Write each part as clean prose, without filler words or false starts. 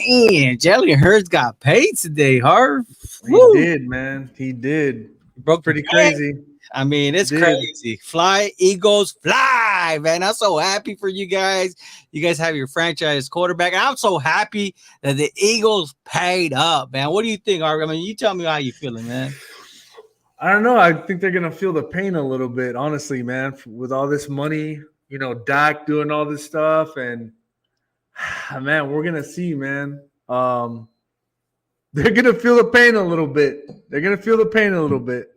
Man, Jalen Hurts got paid today, Harv. He Woo. did, man. He did. Broke the Pretty bank. crazy. I mean, He it's did. crazy. Fly, Eagles, fly, man. I'm so happy for you guys. You guys have your franchise quarterback. And I'm so happy that the Eagles paid up, man. What do you think, Harv? I mean, you tell me how you feeling, man. I don't know. I think they're gonna feel the pain a little bit, honestly, man. With all this money, Dak doing all this stuff, and man, we're gonna see, man. They're gonna feel the pain a little bit. They're gonna feel the pain a little bit.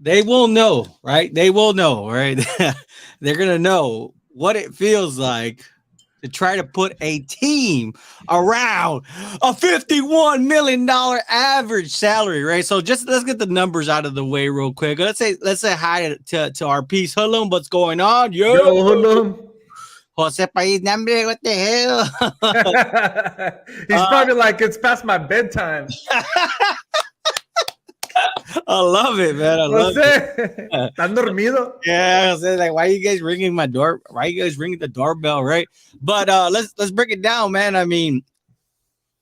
They will know, right? They will know, right? They're going to know what it feels like to try to put a team around a $51 million average salary, right? So just let's get the numbers out of the way real quick. Let's say hi to our piece. Hello, what's going on? Yo, hold on. Jose País Nambre, what the hell? He's probably like, it's past my bedtime. I love it, man. I love it. ¿Están dormido? Yeah, like, why are you guys ringing my door? Why are you guys ringing the doorbell, right? But let's break it down, man. I mean,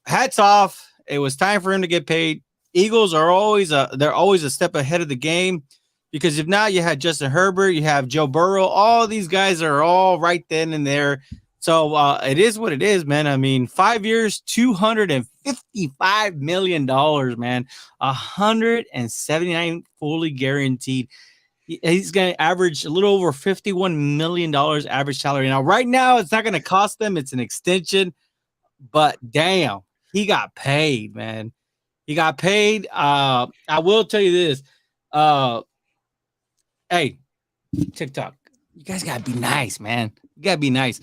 hats off. It was time for him to get paid. Eagles are always they're always a step ahead of the game, because if not, you had Justin Herbert, you have Joe Burrow. All these guys are all right then and there. So it is what it is, man. I mean, 5 years, $255 million, man. 179 fully guaranteed. He's going to average a little over $51 million average salary. Now, right now, it's not going to cost them. It's an extension. But damn, he got paid, man. He got paid. I will tell you this. Hey, TikTok, you guys got to be nice, man. You got to be nice.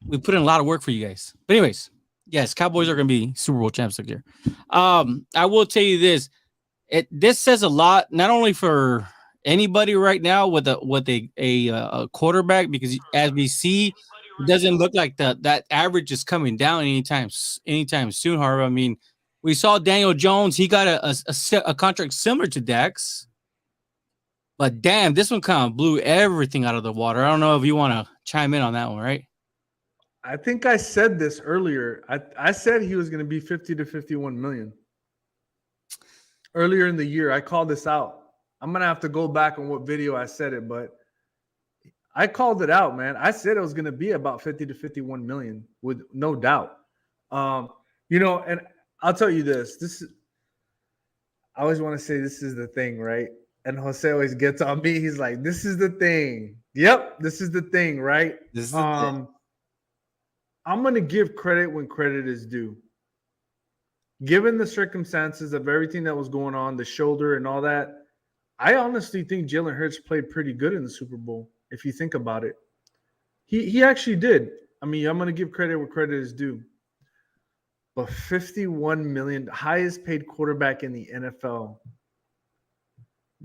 We put in a lot of work for you guys. But anyways, yes, Cowboys are going to be Super Bowl champs next year. I will tell you this. This says a lot, not only for anybody right now with a quarterback, because as we see, it doesn't look like that average is coming down anytime soon, Harvey. I mean, we saw Daniel Jones. He got a contract similar to Dak's. But damn, this one kind of blew everything out of the water. I don't know if you want to chime in on that one, right? I think I said this earlier. I said he was going to be 50 to 51 million. Earlier in the year, I called this out. I'm going to have to go back on what video I said it, but I called it out, man. I said it was going to be about 50 to 51 million with no doubt. And I'll tell you this. I always want to say this is the thing, right? And Jose always gets on me. He's like, this is the thing. Yep, this is the thing, right? This is the thing. I'm going to give credit when credit is due. Given the circumstances of everything that was going on, the shoulder and all that, I honestly think Jalen Hurts played pretty good in the Super Bowl, if you think about it. He actually did. I mean, I'm going to give credit where credit is due. But $51 million, highest paid quarterback in the NFL.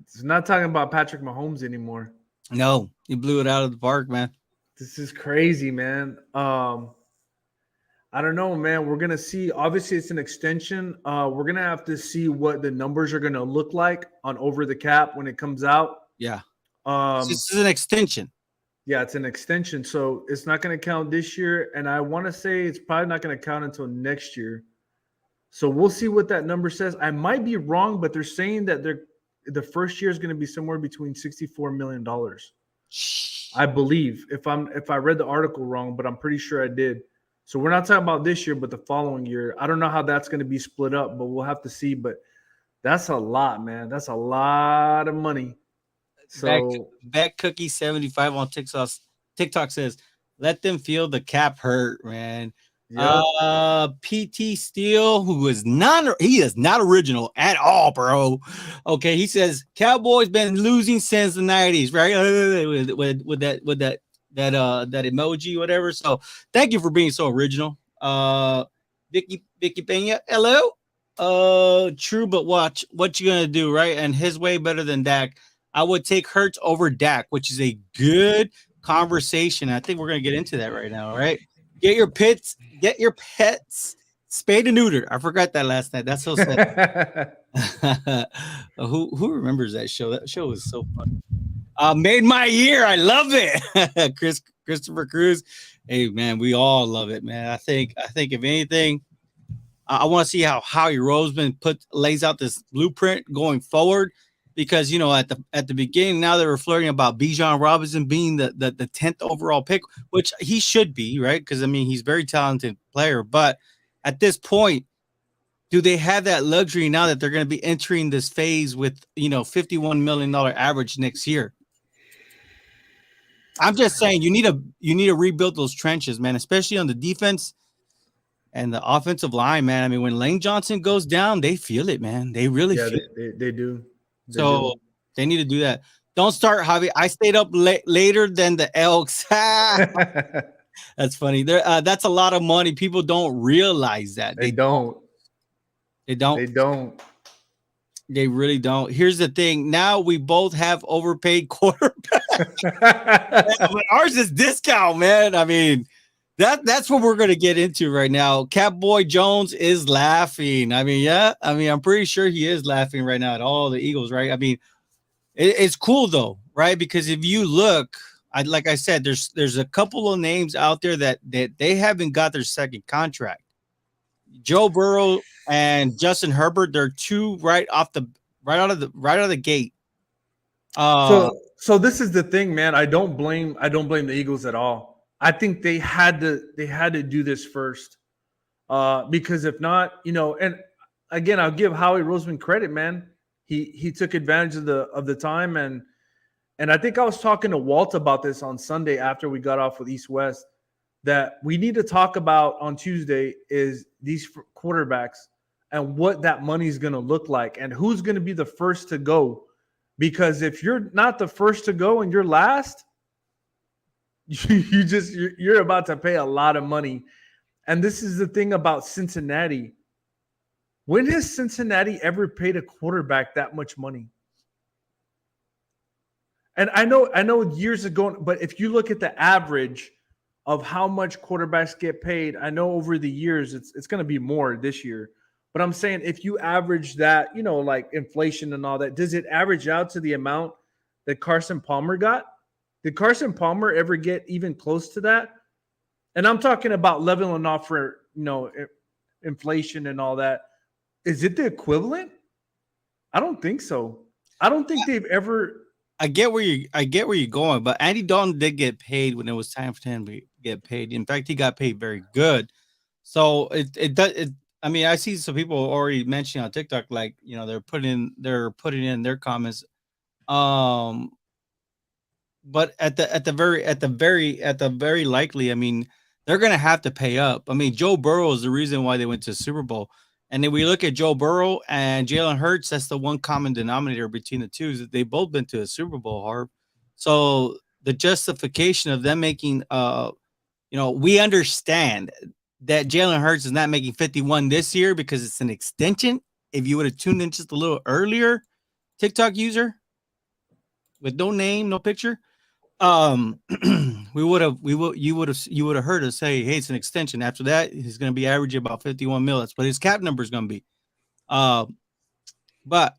It's not talking about Patrick Mahomes anymore. No, he blew it out of the park, man. This is crazy, man. I don't know, man. We're going to see. Obviously, it's an extension. We're going to have to see what the numbers are going to look like on over the cap when it comes out. Yeah. This is an extension. Yeah, it's an extension. So it's not going to count this year. And I want to say it's probably not going to count until next year. So we'll see what that number says. I might be wrong, but they're saying that the first year is going to be somewhere between $64 million. I believe, if I read the article wrong, but I'm pretty sure I did. So we're not talking about this year, but the following year. I don't know how that's going to be split up, but we'll have to see. But that's a lot, man. That's a lot of money. So Back Cookie 75 on TikTok says, let them feel the cap hurt, man. Yep. PT Steele, he is not original at all, bro. Okay, he says Cowboys been losing since the 90s, right? With that emoji, whatever. So thank you for being so original. Vicky Pena, hello. True, but watch what you gonna do, right? And his way better than Dak. I would take Hurts over Dak, which is a good conversation. I think we're gonna get into that right now, right? Get your pets spayed and neutered. I forgot that last night. That's so sad. Who remembers that show? That show was so fun. Made my year. I love it. Christopher Cruz. Hey man, we all love it, man. I think if anything, I want to see how Howie Roseman lays out this blueprint going forward. Because at the beginning, now they were flirting about Bijan Robinson being the 10th overall pick, which he should be, right? Because I mean he's a very talented player, but at this point, do they have that luxury now that they're going to be entering this phase with $51 million average next year? I'm just saying you need to rebuild those trenches, man, especially on the defense and the offensive line, man. I mean, when Lane Johnson goes down, they feel it, man. They really Yeah, feel they do. They so. do. They need to do that. Don't start, Javi. I stayed up later than the Elks. That's funny. That's a lot of money. People don't realize that. They don't. They don't. They don't. They really don't. Here's the thing. Now we both have overpaid quarterbacks. But ours is discount, man. I mean, that's what we're gonna get into right now. Catboy Jones is laughing. I mean, yeah. I mean, I'm pretty sure he is laughing right now at all the Eagles, right? I mean, it's cool though, right? Because if you look, like I said, there's a couple of names out there that they haven't got their second contract. Joe Burrow and Justin Herbert, they're two right out of the gate. So this is the thing, man. I don't blame the Eagles at all. I think they had to do this first. Because if not, and again, I'll give Howie Roseman credit, man. He took advantage of the time, and I think I was talking to Walt about this on Sunday after we got off with East West, that we need to talk about on Tuesday is these quarterbacks and what that money is going to look like and who's going to be the first to go. Because if you're not the first to go and you're last, you're about to pay a lot of money. And this is the thing about Cincinnati. When has Cincinnati ever paid a quarterback that much money? And I know years ago, but if you look at the average of how much quarterbacks get paid, I know over the years it's going to be more this year. But I'm saying if you average that, like inflation and all that, does it average out to the amount that Carson Palmer got? Did Carson Palmer ever get even close to that? And I'm talking about leveling off for, inflation and all that. Is it the equivalent? I don't think so. I don't think they've ever. I get where you're going, but Andy Dalton did get paid when it was time for him to get paid. In fact, he got paid very good. So I mean, I see some people already mentioning on TikTok, like they're putting in their comments. But at the very likely, I mean, they're gonna have to pay up. I mean, Joe Burrow is the reason why they went to the Super Bowl. And then we look at Joe Burrow and Jalen Hurts. That's the one common denominator between the two is that they've both been to a Super Bowl, Harv. So the justification of them making, we understand that Jalen Hurts is not making 51 this year because it's an extension. If you would have tuned in just a little earlier, TikTok user with no name, no picture, you would have heard us say, hey, it's an extension. After that, he's going to be averaging about 51 mil. That's what his cap number is going to be. But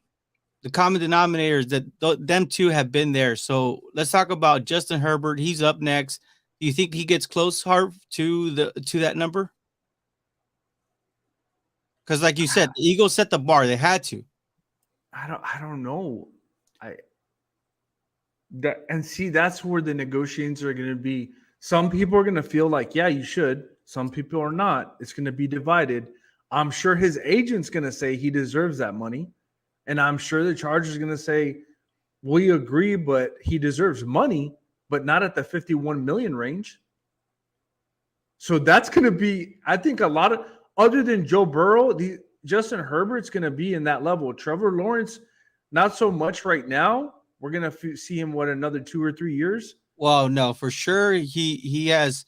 the common denominator is that them two have been there. So let's talk about Justin Herbert. He's up next. Do you think he gets close, Harv, to that number? Because, like you said, the Eagles set the bar. They had to. I don't know. That's where the negotiations are going to be. Some people are going to feel like, yeah, you should. Some people are not. It's going to be divided. I'm sure his agent's going to say he deserves that money. And I'm sure the Chargers are going to say, we agree, but he deserves money, but not at the 51 million range. So that's going to be, I think, a lot of, other than Joe Burrow, Justin Herbert's going to be in that level. Trevor Lawrence, not so much right now. We're going to see him, another 2 or 3 years? Well, no, for sure. He has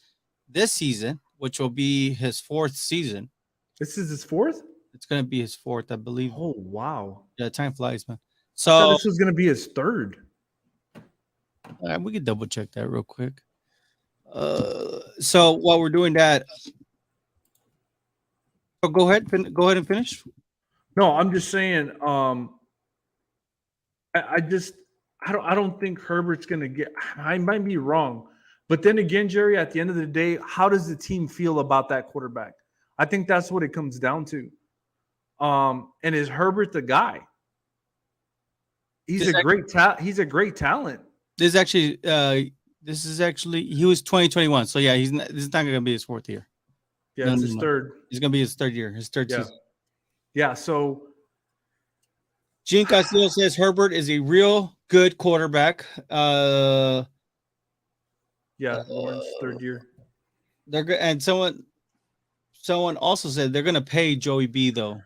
this season, which will be his 4th season. This is his 4th? It's going to be his 4th, I believe. Oh, wow. Yeah, time flies, man. So I thought this was going to be his 3rd. We could double check that real quick. So while we're doing that, go ahead and finish. No, I'm just saying. I don't think Herbert's going to get. I might be wrong, But then again, Jerry, at the end of the day, how does the team feel about that quarterback? I think that's what it comes down to. And is Herbert the guy? He's This a great he's a great talent. this actually this is actually he was 2021. So yeah, this is not gonna be his fourth year. Yeah, No, it's no, his no. third. It's gonna be his third year, his third Yeah. season. Yeah, so Gene Castillo says Herbert is a real good quarterback. yeah, Lawrence third year. They're good, and someone also said they're gonna pay Joey B though.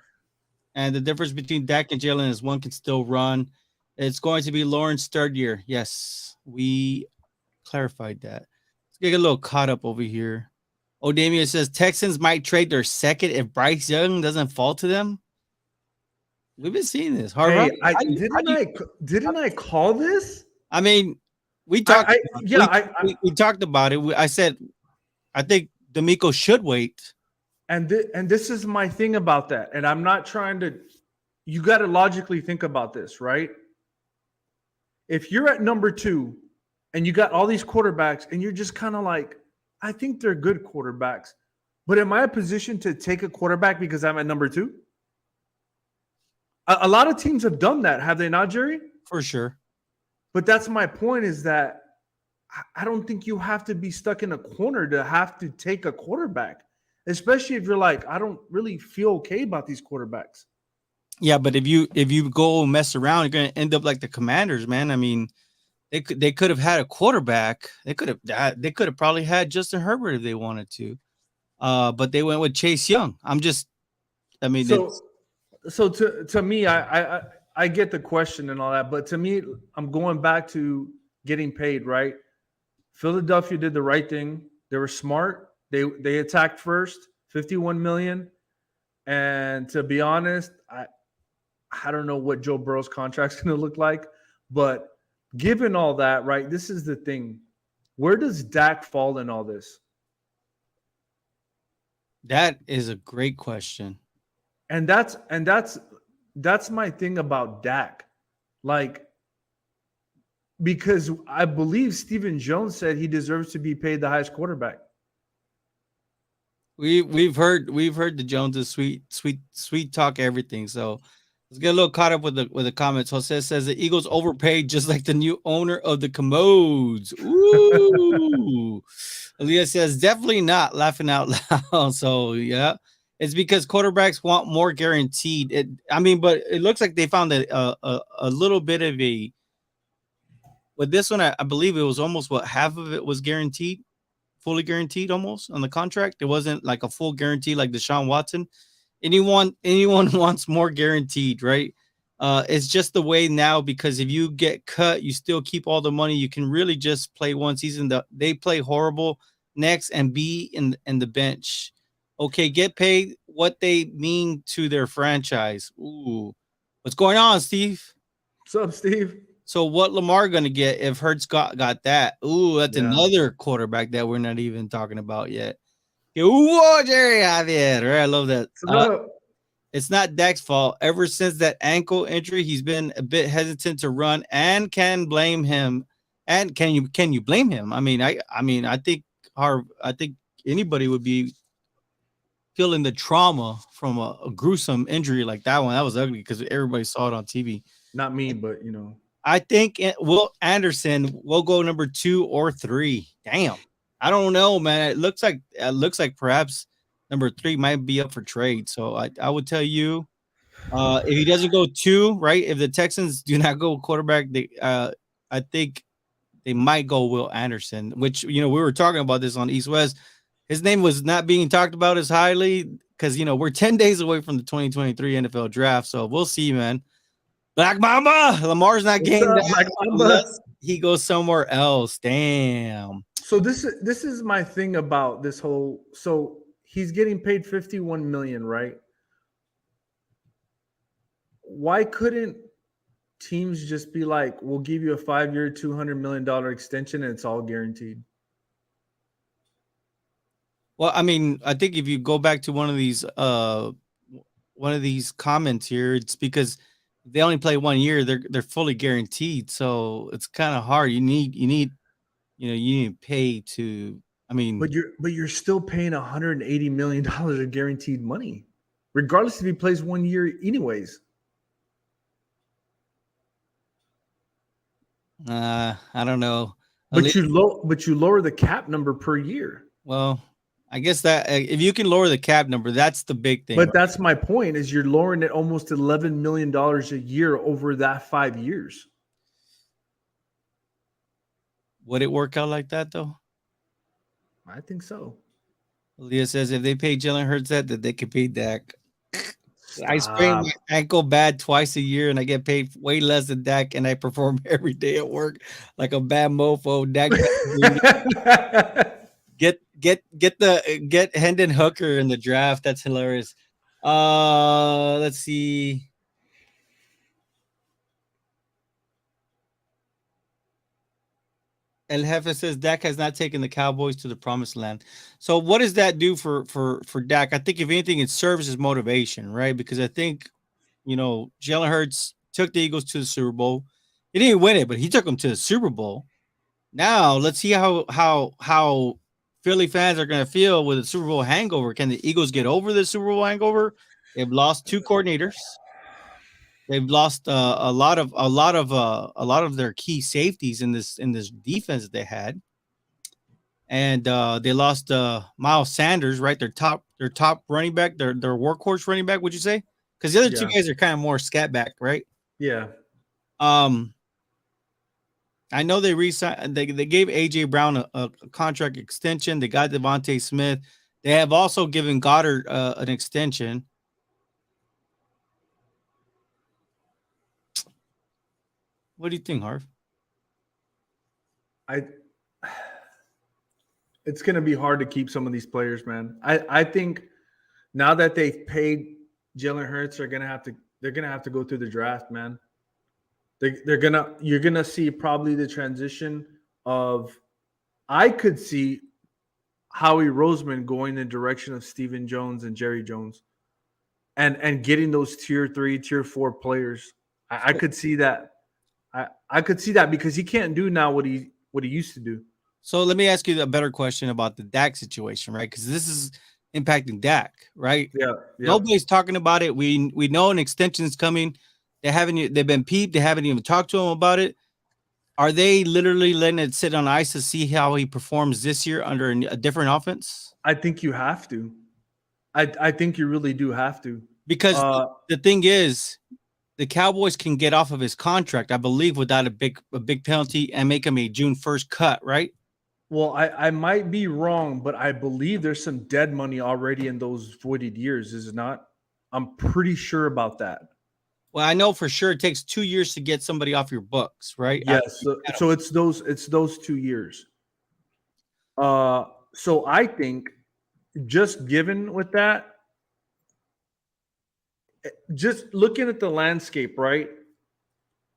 And the difference between Dak and Jalen is one can still run. It's going to be Lawrence third year. Yes, we clarified that. Let's get a little caught up over here. Odamia says Texans might trade their second if Bryce Young doesn't fall to them. We've been seeing this. Hey, Didn't I call this? I mean, we talked. We talked about it. I said I think D'Amico should wait. And this is my thing about that. And I'm not trying to. You got to logically think about this, right? If you're at number 2 and you got all these quarterbacks and you're just kind of like, I think they're good quarterbacks, but am I in a position to take a quarterback because I'm at number 2? A lot of teams have done that, have they not, Jerry? For sure. But that's my point, is that I don't think you have to be stuck in a corner to have to take a quarterback, especially if you're like, I don't really feel okay about these quarterbacks. Yeah, but if you go mess around, you're going to end up like the Commanders, man. I mean, they could have had a quarterback. They could have probably had Justin Herbert if they wanted to. But they went with Chase Young. So to me, I get the question and all that, but to me, I'm going back to getting paid, right? Philadelphia did the right thing. They were smart. They attacked first, 51 million. And to be honest, I don't know what Joe Burrow's contract's going to look like, but given all that, right, this is the thing. Where does Dak fall in all this? That is a great question. And that's my thing about Dak. Like, because I believe Stephen Jones said he deserves to be paid the highest quarterback. We've heard the Joneses sweet talk everything. So let's get a little caught up with the comments. Jose says the Eagles overpaid just like the new owner of the Commodes. Ooh. Aaliyah says definitely not, laughing out loud. So yeah, it's because quarterbacks want more guaranteed. But it looks like they found a little bit of a. With this one, I believe it was almost half of it was guaranteed, fully guaranteed almost on the contract. It wasn't like a full guarantee like Deshaun Watson. Anyone wants more guaranteed, right? It's just the way now, because if you get cut, you still keep all the money. You can really just play one season. They play horrible next and be in the bench. Okay, get paid what they mean to their franchise. Ooh, what's going on, Steve? What's up, Steve? So what Lamar gonna get if Hurts got that? Ooh, that's another quarterback that we're not even talking about yet. Ooh, Jerry Javier, right? I love that. It's not Dak's fault. Ever since that ankle injury, he's been a bit hesitant to run, and can blame him. And can you blame him? I think anybody would be feeling the trauma from a gruesome injury like that one. That was ugly because everybody saw it on TV. Not me, but you know. I think Will Anderson will go number 2 or 3. Damn, I don't know, man. It looks like perhaps number 3 might be up for trade. So I would tell you, if he doesn't go 2, right? If the Texans do not go quarterback, I think they might go Will Anderson. Which we were talking about this on East West. His name was not being talked about as highly because we're 10 days away from the 2023 NFL draft. So we'll see, man. Black Mamba, Lamar's not getting that unless he goes somewhere else. Damn. So this is my thing about this whole. So he's getting paid 51 million, right? Why couldn't teams just be like, "We'll give you a 5-year, $200 million extension, and it's all guaranteed"? Well, I think if you go back to one of these comments here, it's because they only play 1 year. They're fully guaranteed, so it's kind of hard. You need you need to pay to. I mean, But you're still paying $180 million of guaranteed money, regardless if he plays 1 year, anyways. I don't know. But you lower the cap number per year. Well, I guess that if you can lower the cap number, that's the big thing. But Right? that's my point: is you're lowering it almost $11 million a year over that 5 years. Would it work out like that though? I think so. Leah says if they pay Jalen Hurts that they could pay Dak. I sprain Stop. my ankle bad twice a year, and I get paid way less than Dak, and I perform every day at work like a bad mofo. Dak, get Hendon Hooker in the draft. That's hilarious. Let's see. El Jefe says Dak has not taken the Cowboys to the promised land. So what does that do for Dak? I think if anything, it serves as motivation, right? Because I think Jalen Hurts took the Eagles to the Super Bowl. He didn't win it, but he took them to the Super Bowl. Now let's see how Philly fans are going to feel with a Super Bowl hangover. Can the Eagles get over the Super Bowl hangover? They've lost 2 coordinators. They've lost a lot of their key safeties in this defense that they had, and they lost Miles Sanders, right? Their top running back, their workhorse running back. Would you say? Because the other 2 guys are kind of more scat back, right? Yeah. I know they re-signed. They gave AJ Brown a contract extension. They got Devontae Smith. They have also given Goddard an extension. What do you think, Harv? It's going to be hard to keep some of these players, man. I think now that they've paid Jalen Hurts, they're gonna have to go through the draft, man. You're gonna see probably the transition of. I could see Howie Roseman going in the direction of Stephen Jones and Jerry Jones, and getting those tier 3, tier 4 players. I could see that. I could see that because he can't do now what he used to do. So let me ask you a better question about the Dak situation, right? Because this is impacting Dak, right? Yeah. Nobody's talking about it. We know an extension is coming. They've been peeped. They haven't even talked to him about it. Are they literally letting it sit on ice to see how he performs this year under a different offense? I think you have to. I think you really do have to. Because the thing is, the Cowboys can get off of his contract, I believe, without a big penalty and make him a June 1st cut, right? Well, I might be wrong, but I believe there's some dead money already in those voided years, is it not? I'm pretty sure about that. Well, I know for sure it takes 2 years to get somebody off your books, right? Yes. So it's those 2 years. So I think just given with that, just looking at the landscape, right?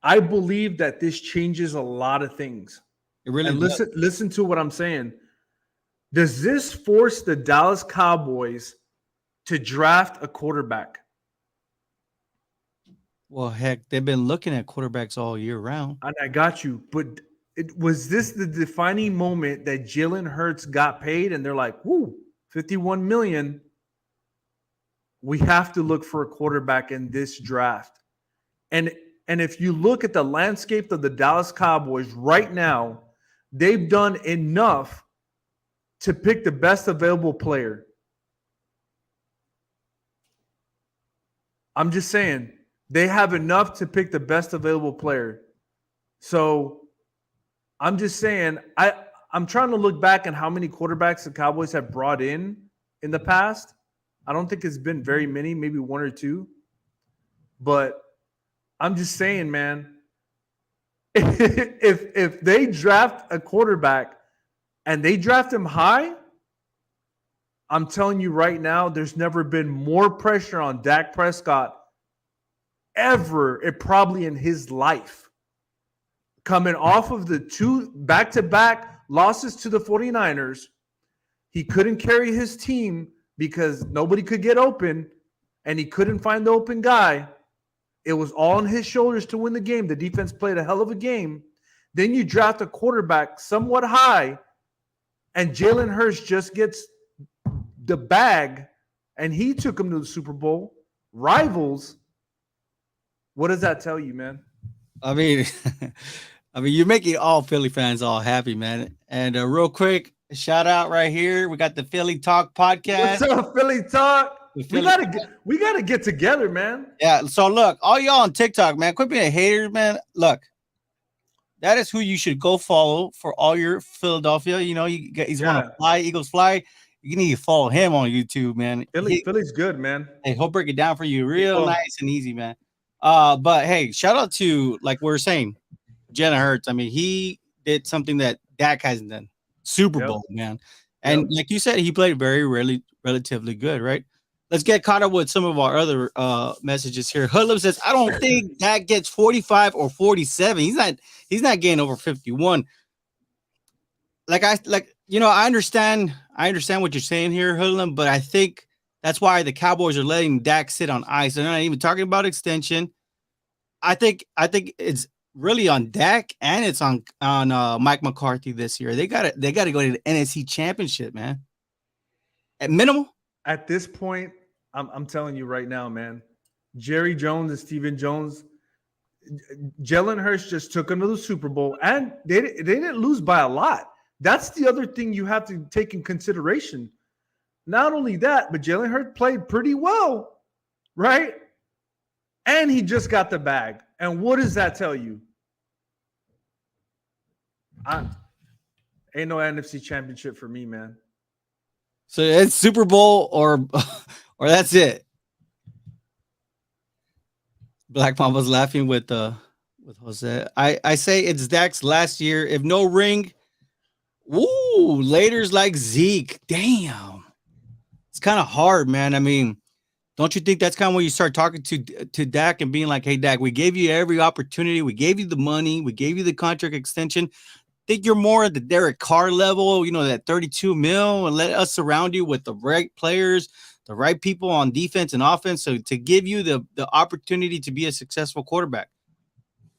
I believe that this changes a lot of things. It really and does. listen to what I'm saying. Does this force the Dallas Cowboys to draft a quarterback? Well, heck, they've been looking at quarterbacks all year round. And I got you, but was this the defining moment that Jalen Hurts got paid and they're like, whoo, $51 million. We have to look for a quarterback in this draft. And if you look at the landscape of the Dallas Cowboys right now, they've done enough to pick the best available player. I'm just saying, they have enough to pick the best available player. So I'm just saying, I'm trying to look back at how many quarterbacks the Cowboys have brought in the past. I don't think it's been very many, maybe 1 or 2. But I'm just saying, man, if they draft a quarterback and they draft him high, I'm telling you right now, there's never been more pressure on Dak Prescott ever, probably in his life. Coming off of the 2 back-to-back losses to the 49ers, he couldn't carry his team because nobody could get open and he couldn't find the open guy. It was all on his shoulders to win the game. The defense played a hell of a game. Then you draft a quarterback somewhat high, and Jalen Hurts just gets the bag, and he took him to the Super Bowl. Rivals. What does that tell you, man? I mean, you're making all Philly fans all happy, man. And real quick, shout out right here. We got the Philly Talk podcast. What's up, Philly Talk? Philly We gotta get together, man. Yeah. So look, all y'all on TikTok, man, quit being haters, man. Look, that is who you should go follow for all your Philadelphia. You know, he's want to fly, Eagles fly. You need to follow him on YouTube, man. Philly's good, man. Hey, he'll break it down for you real nice and easy, man. But hey, shout out to, like we were saying, Jalen Hurts. I mean, he did something that Dak hasn't done. Super Bowl, man. And like you said, he played relatively good, right? Let's get caught up with some of our other messages here. Hoodlum says, I don't think Dak gets 45 or 47. He's not getting over 51. I understand what you're saying here, Hoodlum, but I think that's why the Cowboys are letting Dak sit on ice. They're not even talking about extension. I think it's really on Dak, and it's on Mike McCarthy this year. They got to go to the NFC Championship, man. At minimum. At this point, I'm telling you right now, man. Jerry Jones and Stephen Jones, Jalen Hurts just took them to the Super Bowl, and they didn't lose by a lot. That's the other thing you have to take in consideration. Not only that, but Jalen Hurts played pretty well, right? And he just got the bag. And what does that tell you? Ain't no NFC Championship for me, man. So it's Super Bowl or that's it. Black Mamba's laughing with Jose. I say it's Dak's last year. If no ring, later's like Zeke. Damn. It's kind of hard, man. I mean, don't you think that's kind of when you start talking to Dak and being like, hey, Dak, we gave you every opportunity. We gave you the money. We gave you the contract extension. Think you're more at the Derek Carr level, that 32 mil, and let us surround you with the right players, the right people on defense and offense, so to give you the opportunity to be a successful quarterback.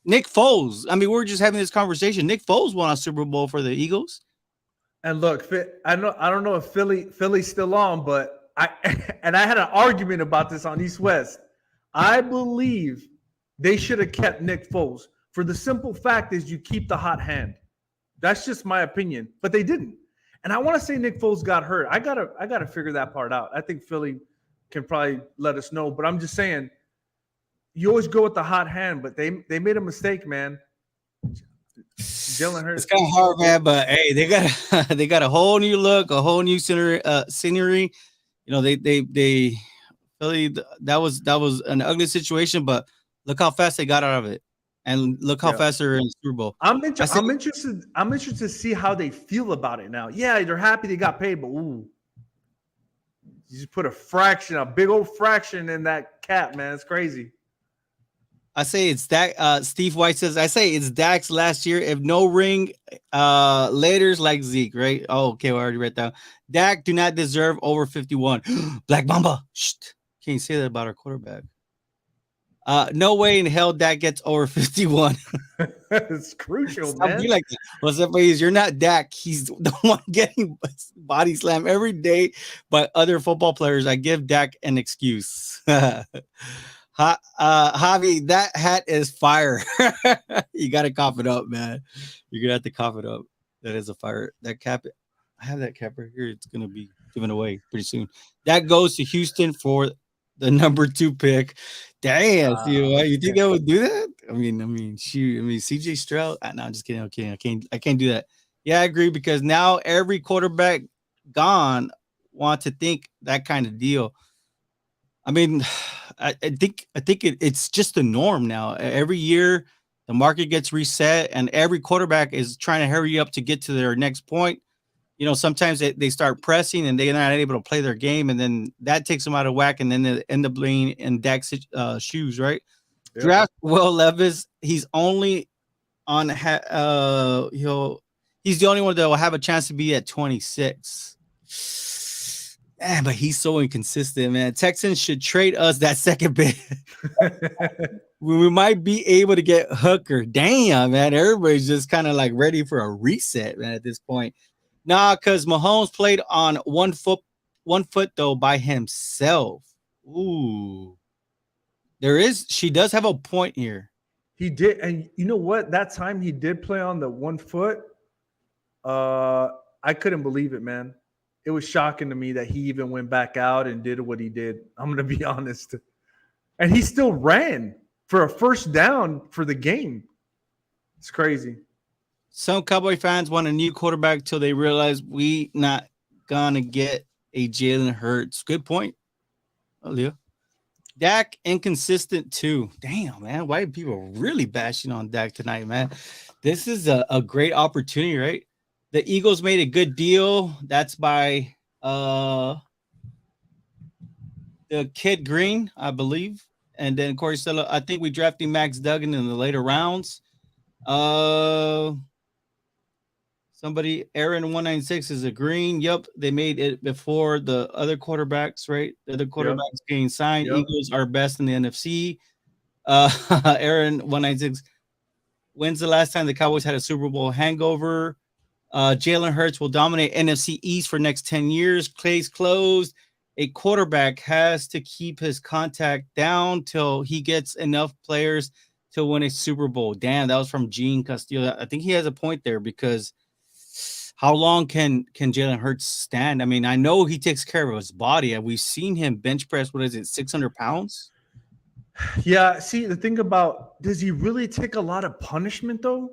Nick Foles. I mean, we're just having this conversation. Nick Foles won a Super Bowl for the Eagles. And look, I don't know if Philly's still on, but I had an argument about this on East West. I believe they should have kept Nick Foles for the simple fact is you keep the hot hand. That's just my opinion, but they didn't. And I want to say Nick Foles got hurt. I gotta figure that part out. I think Philly can probably let us know, but I'm just saying you always go with the hot hand, but they made a mistake, man. Jalen Hurts. It's kind of hard, man, but hey, they got a whole new look, a whole new scenery. They Philly, that was an ugly situation, but look how fast they got out of it. And look how fast they're in the Super Bowl. I'm interested to see how they feel about it now. Yeah, they're happy they got paid, but you just put a big old fraction in that cap, man. It's crazy. I say it's Dak. Steve White says, I say it's Dak's last year. If no ring, later's like Zeke, right? Oh, okay, we already read that. Dak do not deserve over 51. Black Mamba. Shh. Can't say that about our quarterback. No way in hell Dak gets over 51. It's crucial, man. Be like that. What's up, ladies? You're not Dak. He's the one getting body slammed every day by other football players. I give Dak an excuse. Javi, that hat is fire. You got to cough it up, man. You're going to have to cough it up. That is a fire. That cap, I have that cap right here. It's going to be given away pretty soon. That goes to Houston for the number 2 pick. Damn, you think I would do that? I mean, CJ Stroud. No, I'm just kidding. Okay, I can't do that. Yeah, I agree, because now every quarterback gone want to think that kind of deal. I mean, I think it's just the norm now. Every year, the market gets reset, and every quarterback is trying to hurry up to get to their next point. Sometimes they start pressing and they're not able to play their game, and then that takes them out of whack, and then they end up being in Dak's shoes, right? Yep. Draft Will Levis. He's only on he's the only one that will have a chance to be at 26. Man, but he's so inconsistent, man. Texans should trade us that second bid. We might be able to get Hooker. Damn, man. Everybody's just kind of like ready for a reset, man, at this point. Nah, because Mahomes played on 1 foot though by himself. Ooh. She does have a point here. He did, and you know what? That time he did play on the 1 foot. I couldn't believe it, man. It was shocking to me that he even went back out and did what he did. I'm gonna be honest, and he still ran for a first down for the game. It's crazy. Some Cowboy fans want a new quarterback till they realize we not gonna get a Jalen Hurts. Good point, Aaliyah. Dak inconsistent too. Damn, man. Why are people really bashing on Dak tonight, man? This is a great opportunity, right? The Eagles made a good deal. That's by the Kid Green, I believe. And then Corey Stella. I think we drafted Max Duggan in the later rounds. Somebody, Aaron 196 is agreeing. Yep, they made it before the other quarterbacks, right? The other quarterbacks getting signed. Yep. Eagles are best in the NFC. Aaron 196. When's the last time the Cowboys had a Super Bowl hangover? Jalen Hurts will dominate NFC East for next 10 years. Case closed. A quarterback has to keep his contact down till he gets enough players to win a Super Bowl. Damn, that was from Gene Castillo. I think he has a point there because how long can Jalen Hurts stand? I mean, I know he takes care of his body. And we've seen him bench press, 600 pounds? Yeah, see, the thing about, does he really take a lot of punishment, though?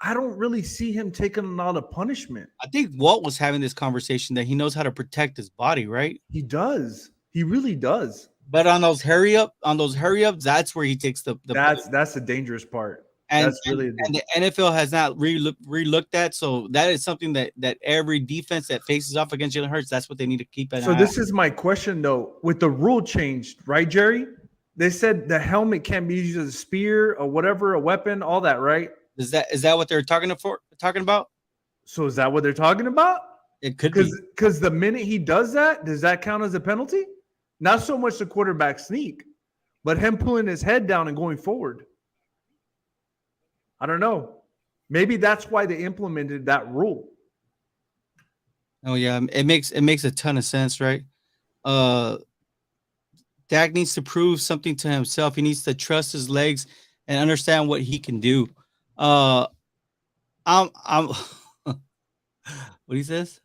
I don't really see him taking a lot of punishment. I think Walt was having this conversation that he knows how to protect his body, right? He does. He really does. But on those hurry ups, that's where he takes the that's the dangerous part. And the NFL has not re-looked at, so that is something that every defense that faces off against Jalen Hurts, that's what they need to keep an eye on. So this is my question, though. With the rule changed, right, Jerry? They said the helmet can't be used as a spear or whatever, a weapon, all that, right? Is that what they're talking about? So is that what they're talking about? It could be. Because the minute he does that, does that count as a penalty? Not so much the quarterback sneak, but him pulling his head down and going forward. I don't know. Maybe that's why they implemented that rule. Oh yeah, it makes a ton of sense, right? Dak needs to prove something to himself. He needs to trust his legs and understand what he can do. I'm what he says?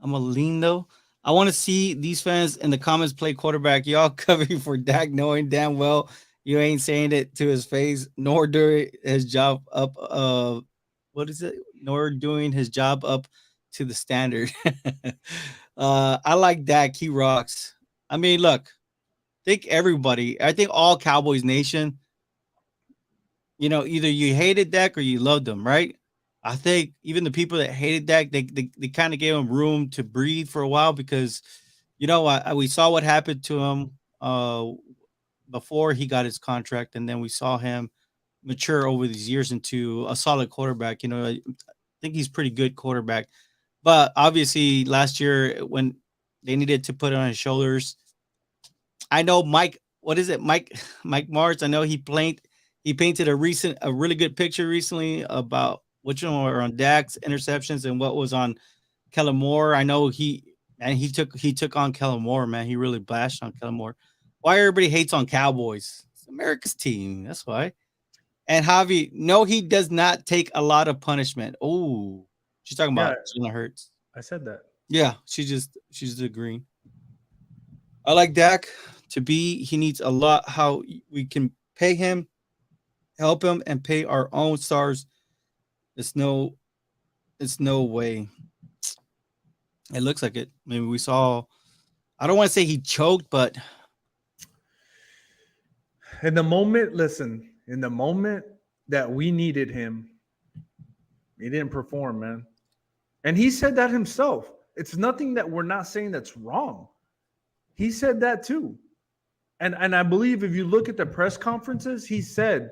I'm a lean though. I want to see these fans in the comments play quarterback. Y'all covering for Dak, knowing damn well you ain't saying it to his face, nor doing his job up. What is it? Nor doing his job up to the standard. I like Dak. He rocks. I mean, look, I think all Cowboys Nation, either you hated Dak or you loved him, right? I think even the people that hated Dak, they kind of gave him room to breathe for a while because, we saw what happened to him before he got his contract, and then we saw him mature over these years into a solid quarterback. I think he's pretty good quarterback, but obviously last year when they needed to put it on his shoulders, I know Mike Mars. I know he painted a really good picture recently about which one were on Dak's interceptions and what was on Kellen Moore. I know he took on Kellen Moore, man. He really bashed on Kellen Moore. Why everybody hates on Cowboys? It's America's team. That's why. And Javi, no, he does not take a lot of punishment. Oh, she's talking about Jalen Hurts. I said that. Yeah, she's agreeing. I like Dak he needs a lot. How we can pay him, help him, and pay our own stars. It's no way. It looks like it. Maybe we saw. I don't want to say he choked, but in the moment that we needed him, he didn't perform, man. And he said that himself. It's nothing that we're not saying that's wrong. He said that too. And I believe if you look at the press conferences, he said,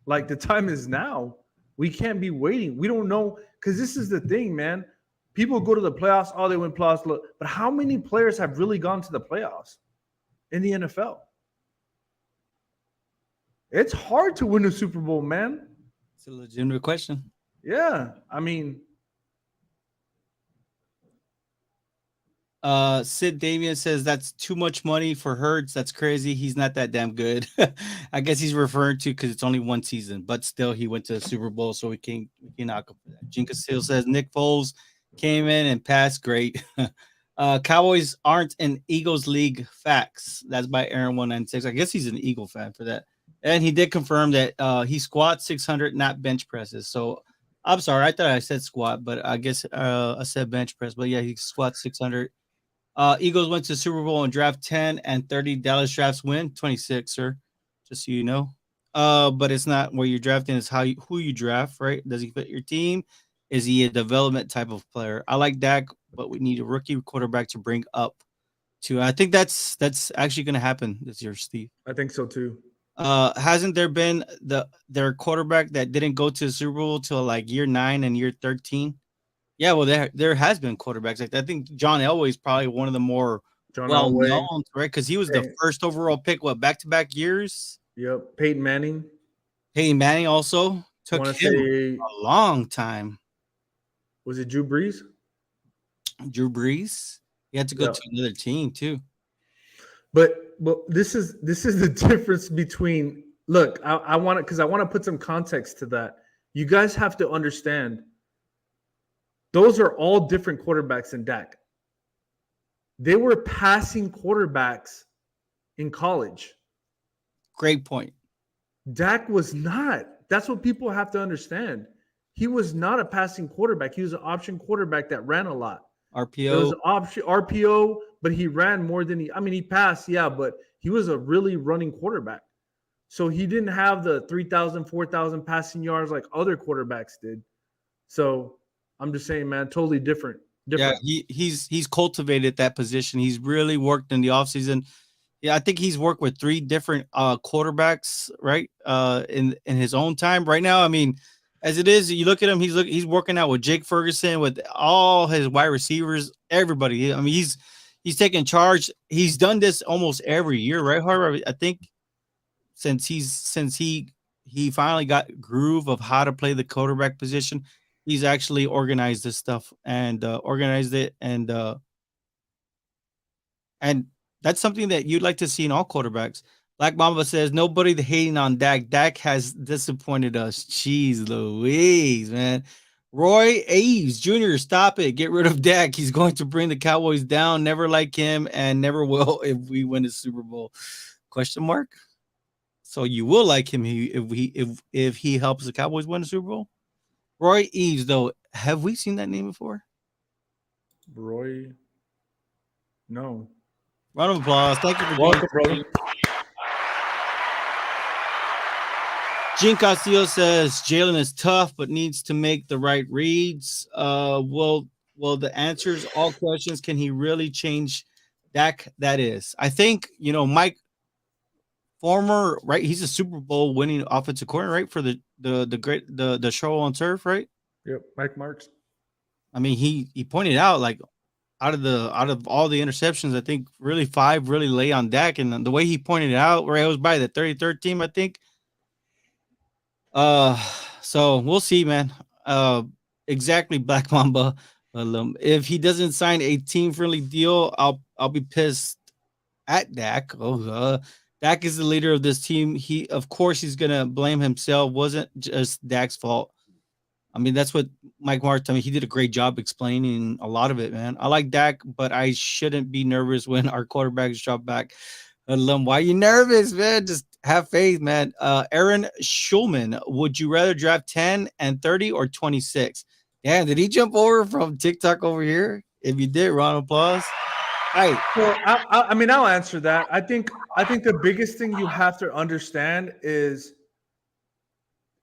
like, the time is now. We can't be waiting. We don't know, because this is the thing, man. People go to the playoffs. Oh, they win playoffs. Look, but how many players have really gone to the playoffs in the NFL? It's hard to win a Super Bowl, man. It's a legitimate question. Yeah, I mean, Sid Damian says that's too much money for Hurts. That's crazy. He's not that damn good. I guess he's referring to because it's only one season, but still he went to the Super Bowl, so we can knock him for that. Jinka still says Nick Foles came in and passed great. Cowboys aren't an Eagles league. Facts. That's by Aaron 196. I guess he's an Eagle fan for that. And he did confirm that he squats 600, not bench presses. So I'm sorry, I thought I said squat, but I guess I said bench press. But yeah, he squats 600. Eagles went to Super Bowl and draft 10 and 30. Dallas drafts win 26, sir. Just so you know. But it's not where you're drafting, it's who you draft, right? Does he fit your team? Is he a development type of player? I like Dak, but we need a rookie quarterback to bring up to. I think that's actually going to happen this year, Steve. I think so too. Hasn't there been their quarterback that didn't go to the Super Bowl till like year 9 and year 13? Yeah, well, there has been quarterbacks like that. I think John Elway is probably one of the more well-known, right? Because he was the first overall pick, back-to-back years? Yep. Peyton Manning. Peyton Manning also took him a long time. Was it Drew Brees? Drew Brees? He had to go to another team, too. But this is the difference between – look, I want to – because I want to put some context to that. You guys have to understand – those are all different quarterbacks in Dak. They were passing quarterbacks in college. Great point. Dak was not. That's what people have to understand. He was not a passing quarterback. He was an option quarterback that ran a lot. RPO. It was RPO, but he ran more than he passed, yeah, but he was a really running quarterback. So he didn't have the 3,000, 4,000 passing yards like other quarterbacks did. So I'm just saying, man, totally different. Yeah, he's cultivated that position. He's really worked in the offseason. Yeah, I think he's worked with 3 different quarterbacks, right? In his own time. Right now, I mean, as it is, you look at him, he's working out with Jake Ferguson, with all his wide receivers, everybody. I mean, he's taking charge. He's done this almost every year, right, Harvard? I think since he finally got groove of how to play the quarterback position. He's actually organized this stuff and organized it, and that's something that you'd like to see in all quarterbacks. Black Mamba says nobody hating on Dak. Dak has disappointed us. Jeez Louise, man. Roy Aves Jr., stop it. Get rid of Dak. He's going to bring the Cowboys down. Never like him and never will if we win the Super Bowl. Question mark. So you will like him if he helps the Cowboys win the Super Bowl? Roy Eves, though, have we seen that name before? Roy, no. Round of applause. Thank you for welcome, brother. Gene Castillo says Jalen is tough, but needs to make the right reads. Will the answers all questions? Can he really change Dak? That is, I think Mike. Former, right? He's a Super Bowl winning offensive coordinator, right? For the show on turf, right? Yep, Mike Marks. I mean, he pointed out like out of all the interceptions, I think really 5 really lay on Dak, and the way he pointed it out, where it was by the 33rd team, I think. So we'll see, man. Exactly, Black Mamba. If he doesn't sign a team-friendly deal, I'll be pissed at Dak. Dak is the leader of this team. Of course, he's gonna blame himself. Wasn't just Dak's fault. I mean, that's what Mike Martz. I mean, he did a great job explaining a lot of it, man. I like Dak, but I shouldn't be nervous when our quarterbacks drop back. Why are you nervous, man? Just have faith, man. Aaron Schulman, would you rather draft 10 and 30 or 26? Yeah, did he jump over from TikTok over here? If you did, round of applause. Right. Well, I mean, I'll answer that. I think the biggest thing you have to understand is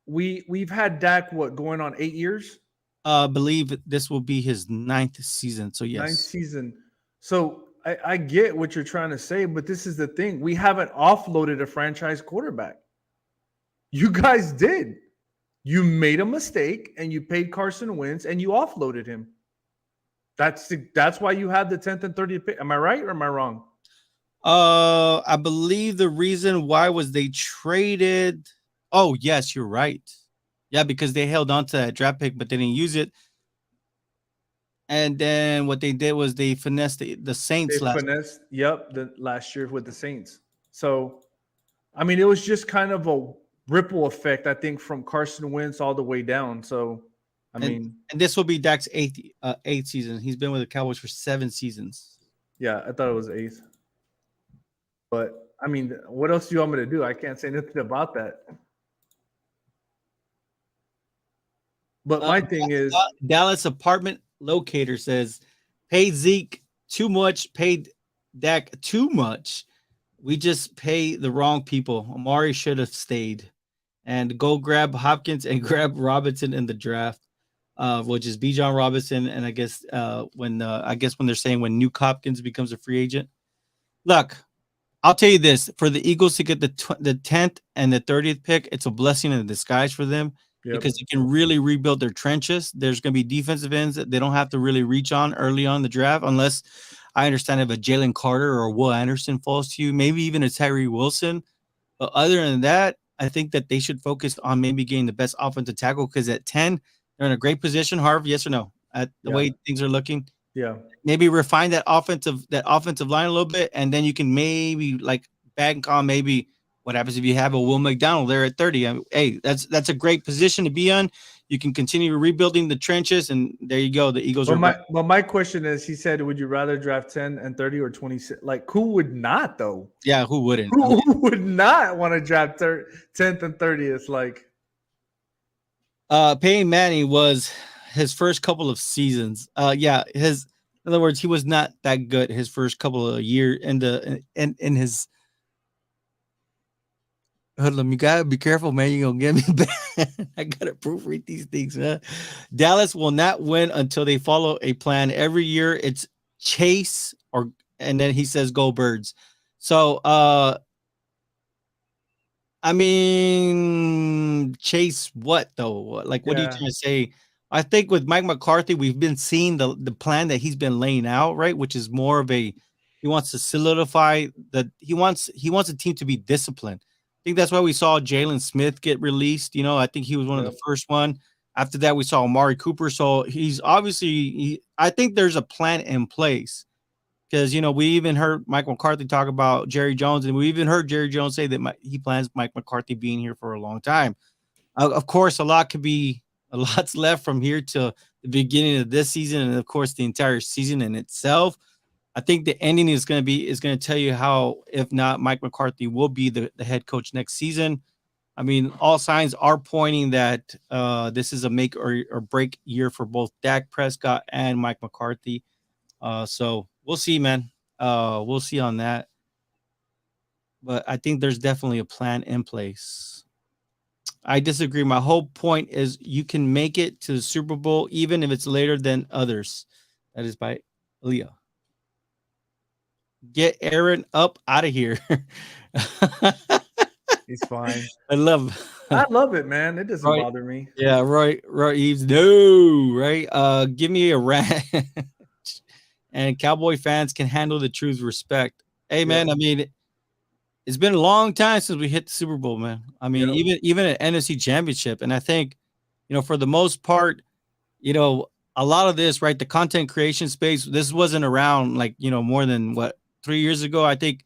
we've had Dak going on 8 years. Believe this will be his 9th season. So yes, 9th season. So I get what you're trying to say, but this is the thing: we haven't offloaded a franchise quarterback. You guys did. You made a mistake and you paid Carson Wentz and you offloaded him. That's why you have the 10th and 30th pick. Am I right or am I wrong? I believe the reason why was they traded. Oh, yes, you're right. Yeah, because they held on to that draft pick, but they didn't use it. And then what they did was they finessed the They Saints last. finessed, yep, the last year with the Saints. So, I mean, it was just kind of a ripple effect, I think, from Carson Wentz all the way down. So, I And mean, and this will be Dak's eighth season. He's been with the Cowboys for 7 seasons. yeah, I thought it was eighth. But I mean, what else do you want me to do? I can't say nothing about that. But my thing is, Dallas apartment locator says, paid Zeke too much, paid Dak too much. We just pay the wrong people. Amari should have stayed. And go grab Hopkins and grab Robinson in the draft, which is Bijan Robinson. And I guess when they're saying when Nuke Hopkins becomes a free agent. Look, I'll tell you this: for the Eagles to get the 10th and the 30th pick, it's a blessing in disguise for them because you can really rebuild their trenches. There's going to be defensive ends that they don't have to really reach on early on in the draft, unless I understand if a Jalen Carter or Will Anderson falls to you, maybe even a Tyree Wilson. But other than that, I think that they should focus on maybe getting the best offensive tackle because at 10, they're in a great position. Harv, yes or no? At the way things are looking. yeah. Maybe refine that offensive line a little bit, and then you can maybe like bank on maybe what happens if you have a Will McDonald there at 30. I mean, hey, that's a great position to be on. You can continue rebuilding the trenches, and there you go. The Eagles are. But my question is, he said, would you rather draft 10 and 30 or 26? Like, who would not though? Yeah, who wouldn't? Who would not want to draft 10th and 30th? Like, Peyton Manning was his first couple of seasons. In other words, he was not that good his first couple of years in his. Hold on, you gotta be careful, man. You're gonna get me back. I gotta proofread these things, man. Dallas will not win until they follow a plan. Every year it's chase and then he says go birds. So I mean, chase what though? Like, what are you trying to say? I think with Mike McCarthy, we've been seeing the plan that he's been laying out, right? Which is more of he wants to solidify that he wants a team to be disciplined. I think that's why we saw Jalen Smith get released. You know, I think he was one of the first one. After that, we saw Amari Cooper. So he's obviously, I think there's a plan in place. Because, you know, we even heard Mike McCarthy talk about Jerry Jones, and we even heard Jerry Jones say that he plans Mike McCarthy being here for a long time. Of course, a lot's left from here to the beginning of this season, and of course, the entire season in itself. I think the ending is going to tell you how, if not, Mike McCarthy will be the head coach next season. I mean, all signs are pointing that this is a make or break year for both Dak Prescott and Mike McCarthy. So we'll see, man. We'll see on that. But I think there's definitely a plan in place. I disagree. My whole point is you can make it to the Super Bowl even if it's later than others. That is by Leah. Get Aaron up out of here. he's fine. I love it, man. It doesn't bother me. Yeah, Roy Eves. No, right? Give me a rant. And Cowboy fans can handle the truth. Respect. Hey, man. I mean, it's been a long time since we hit the Super Bowl, man. I mean, even an NFC Championship, and I think, you know, for the most part, you know, a lot of this, right? The content creation space. This wasn't around like, you know, more than 3 years ago. I think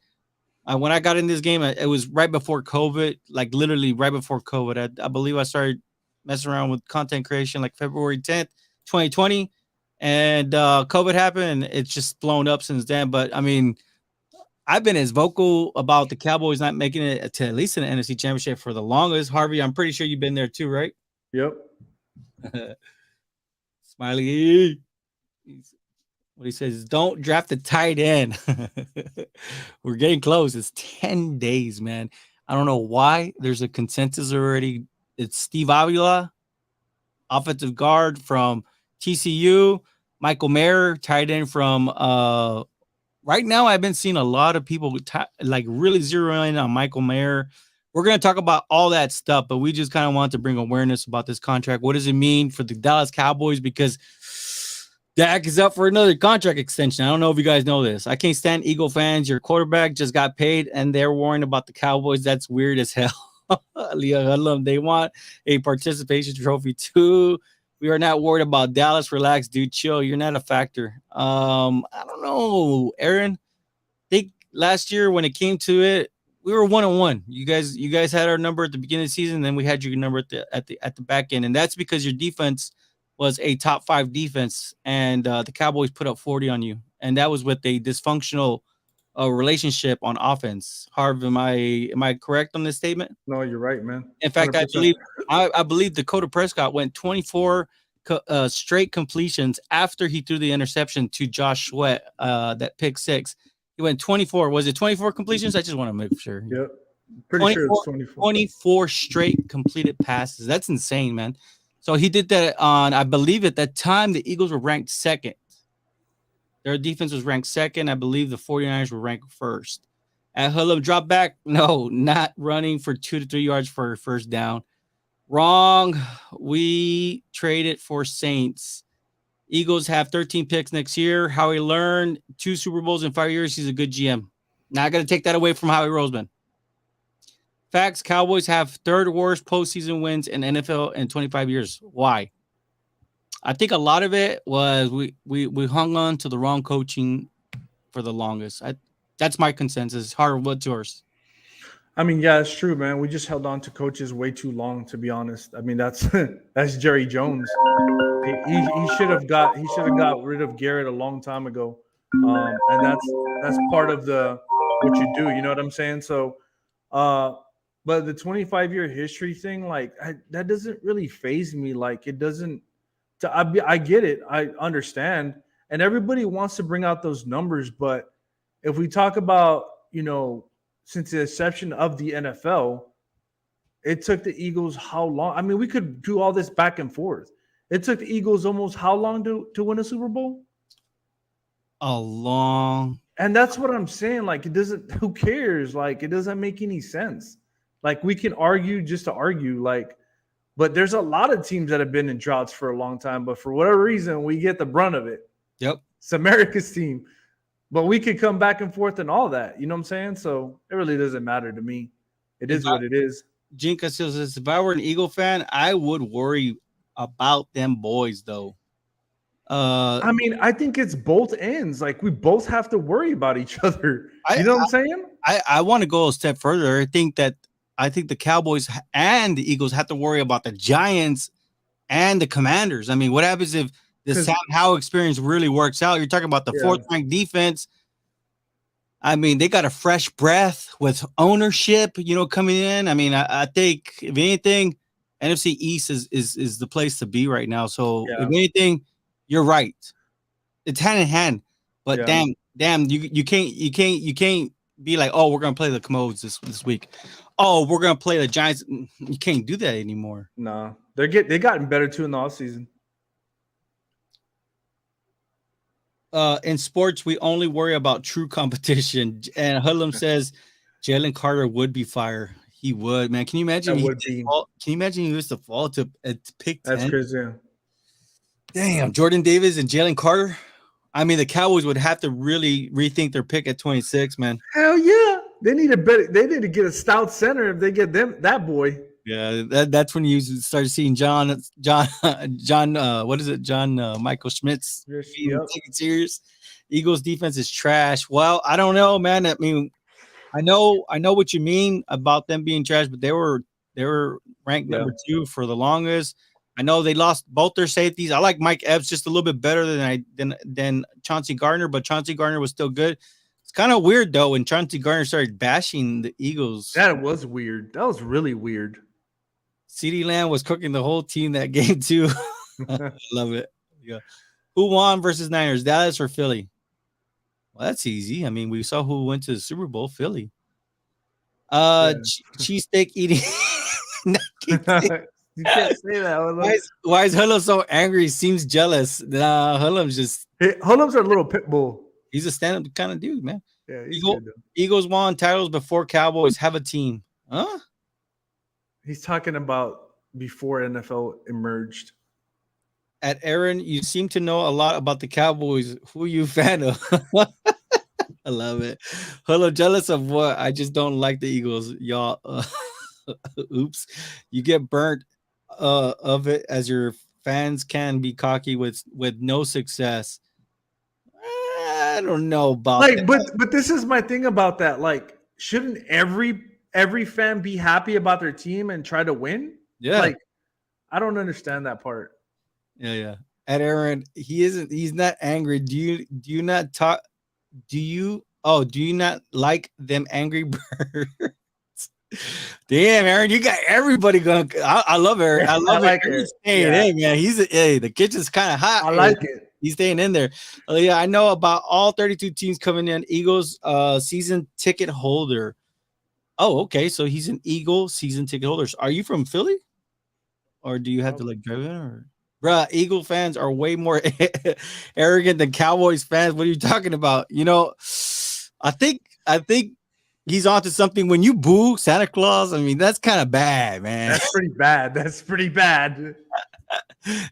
when I got in this game, it was right before COVID, like literally right before COVID. I believe I started messing around with content creation like February 10th, 2020. And COVID happened, and it's just blown up since then. But I mean, I've been as vocal about the Cowboys not making it to at least an NFC Championship for the longest. Harvey, I'm pretty sure you've been there too, right? Yep. Smiley. What he says is don't draft the tight end. We're getting close. It's 10 days, man. I don't know why. There's a consensus already. It's Steve Avila, offensive guard from TCU. Michael Mayer, tight end from right now. I've been seeing a lot of people like really zeroing in on Michael Mayer. We're going to talk about all that stuff, but we just kind of want to bring awareness about this contract. What does it mean for the Dallas Cowboys? Because Dak is up for another contract extension. I don't know if you guys know this. I can't stand Eagle fans. Your quarterback just got paid, and they're worrying about the Cowboys. That's weird as hell. Leah Hudlum, they want a participation trophy too. We are not worried about Dallas. Relax, dude. Chill. You're not a factor. I don't know, Aaron. Think last year when it came to it, we were 1-1. You guys had our number at the beginning of the season, then we had your number at the back end, and that's because your defense was a top 5 defense, and the Cowboys put up 40 on you, and that was with a dysfunctional relationship on offense. Harv, am I correct on this statement? No, you're right, man. In fact, 100%. I believe Dakota Prescott went 24 straight completions after he threw the interception to Josh Sweat, that pick 6. He went 24. Was it 24 completions? I just want to make sure. Yep. Pretty sure it's 24. 24 straight completed passes. That's insane, man. So he did that on, I believe at that time, the Eagles were ranked second. Their defense was ranked second. I believe the 49ers were ranked first. At Hullum, drop back. No, not running for 2 to 3 yards for a first down. Wrong. We traded for Saints. Eagles have 13 picks next year. Howie learned 2 Super Bowls in 5 years. He's a good GM. Not going to take that away from Howie Roseman. Facts, Cowboys have 3rd worst postseason wins in NFL in 25 years. Why? I think a lot of it was we hung on to the wrong coaching for the longest. That's my consensus. Hard, what's yours? I mean, yeah, it's true, man. We just held on to coaches way too long, to be honest. I mean, that's that's Jerry Jones. He should have got rid of Garrett a long time ago, and that's part of the what you do. You know what I'm saying? So, but the 25-year history thing, like that doesn't really faze me. Like it doesn't. I get it. I understand, and everybody wants to bring out those numbers. But if we talk about, since the inception of the NFL, it took the Eagles how long? I mean, we could do all this back and forth. It took the Eagles almost how long to win a Super Bowl? A long. And that's what I'm saying. Like, it doesn't, who cares? Like, it doesn't make any sense. Like, we can argue just to argue. Like, but there's a lot of teams that have been in droughts for a long time, but for whatever reason, we get the brunt of it. Yep. It's America's team. But we could come back and forth and all that. You know what I'm saying? So it really doesn't matter to me. It is what it is. Jinka says, if I were an Eagle fan, I would worry about them boys, though. I mean, I think it's both ends. Like, we both have to worry about each other. You know what I'm saying? I want to go a step further. I think the Cowboys and the Eagles have to worry about the Giants and the Commanders. I mean, what happens if the Sam Howell experience really works out? You're talking about the 4th-ranked defense. I mean, they got a fresh breath with ownership, coming in. I mean, I think, if anything, NFC East is the place to be right now. So, if anything, you're right. It's hand in hand. But damn, you can't be like, oh, we're gonna play the Commodes this week. Oh, we're gonna play the Giants. You can't do that anymore. No, they gotten better too in the offseason. In sports, we only worry about true competition. And Hudlum says Jalen Carter would be fire. He would, man. Can you imagine? Can you imagine he was to fall to pick 10? That's crazy. Yeah. Damn, Jordan Davis and Jalen Carter. I mean, the Cowboys would have to really rethink their pick at 26, man. Hell yeah, they need to get a stout center if they get that boy. Yeah, that's when you start seeing John. What is it? John Michael Schmitz. Take it serious. Eagles defense is trash. Well, I don't know, man. I mean, I know what you mean about them being trash, but they were ranked number 2 for the longest. I know they lost both their safeties. I like Mike Epps just a little bit better than Chauncey Gardner, but Chauncey Gardner was still good. It's kind of weird though when Chauncey Gardner started bashing the Eagles. That was weird. That was really weird. CeeDee Lamb was cooking the whole team that game too. I love it. Yeah. Who won versus Niners, Dallas or Philly? Well, that's easy. I mean, we saw who went to the Super Bowl, Philly. Cheesesteak eating. You can't say that. Why is Hullum so angry? He seems jealous. Nah, Hullum's a little pit bull. He's a stand-up kind of dude, man. Yeah, Eagles won titles before Cowboys have a team. Huh? He's talking about before NFL emerged. At Aaron, you seem to know a lot about the Cowboys. Who are you a fan of? I love it. Hello, jealous of what? I just don't like the Eagles, y'all. Oops, you get burnt of it as your fans can be cocky with no success. I don't know about that. Like, but this is my thing about that. Like, shouldn't every fan be happy about their team and try to win? Yeah, Like, I don't understand that part. yeah. At Aaron, he isn't. He's not angry. Do you not talk? Do you not like them Angry Birds? Damn, Aaron, you got everybody going. I love Aaron. I I love it. like it. Aaron's staying Yeah, in, man. Hey, the kitchen's kind of hot. I Hey, like it. he's staying in there. Yeah, I know about all 32 teams coming in. Eagles season ticket holder. Oh, okay. So he's an Eagle season ticket holder. Are you from Philly? Or do you have to like drive in? Or bruh, Eagle fans are way more arrogant than Cowboys fans. What are you talking about? I think he's onto something. When you boo Santa Claus, I mean that's kind of bad, man. That's pretty bad. That's pretty bad.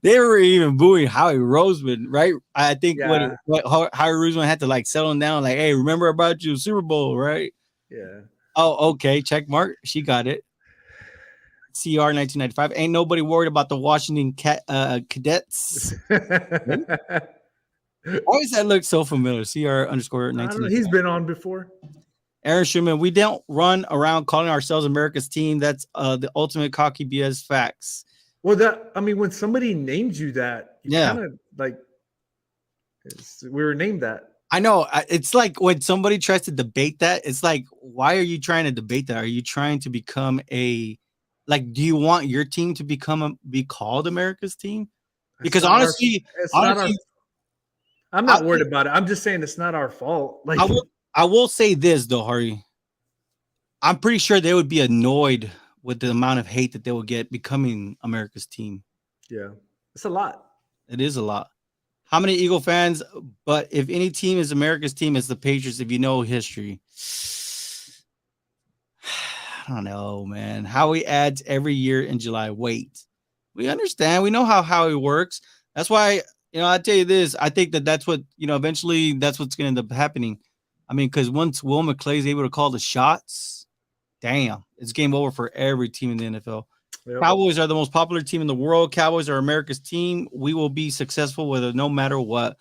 They were even booing Howie Roseman, right? I think Yeah, what Howie Roseman had to like settle him down, like, hey, remember about you Super Bowl, right? yeah. Oh, okay, check mark. She got it. CR 1995. Ain't nobody worried about the Washington Cadets. Why does that look so familiar? CR underscore I don't know. 1995. He's been on before. Aaron Schumann, we don't run around calling ourselves America's team. That's the ultimate cocky BS facts. Well, when somebody names you that, you Yeah. kind of like we were named that. I know. It's like when somebody tries to debate that, it's like, why are you trying to debate that? Are you trying to become do you want your team to be called America's team? Because honestly, I'm not worried about it. I'm just saying it's not our fault. Like, I will say this though, Hari. I'm pretty sure they would be annoyed with the amount of hate that they will get becoming America's team. yeah, it's a lot. It is a lot. How many Eagle fans? But if any team is America's team, it's the Patriots. If you know history, I don't know, man. Howie adds every year in July. Wait, we understand. We know how Howie works. That's why, I tell you this. I think that's what, eventually that's what's going to end up happening. I mean, because once Will McClay is able to call the shots, damn, it's game over for every team in the NFL. Yep. Cowboys are the most popular team in the world. Cowboys are America's team. We will be successful with it no matter what.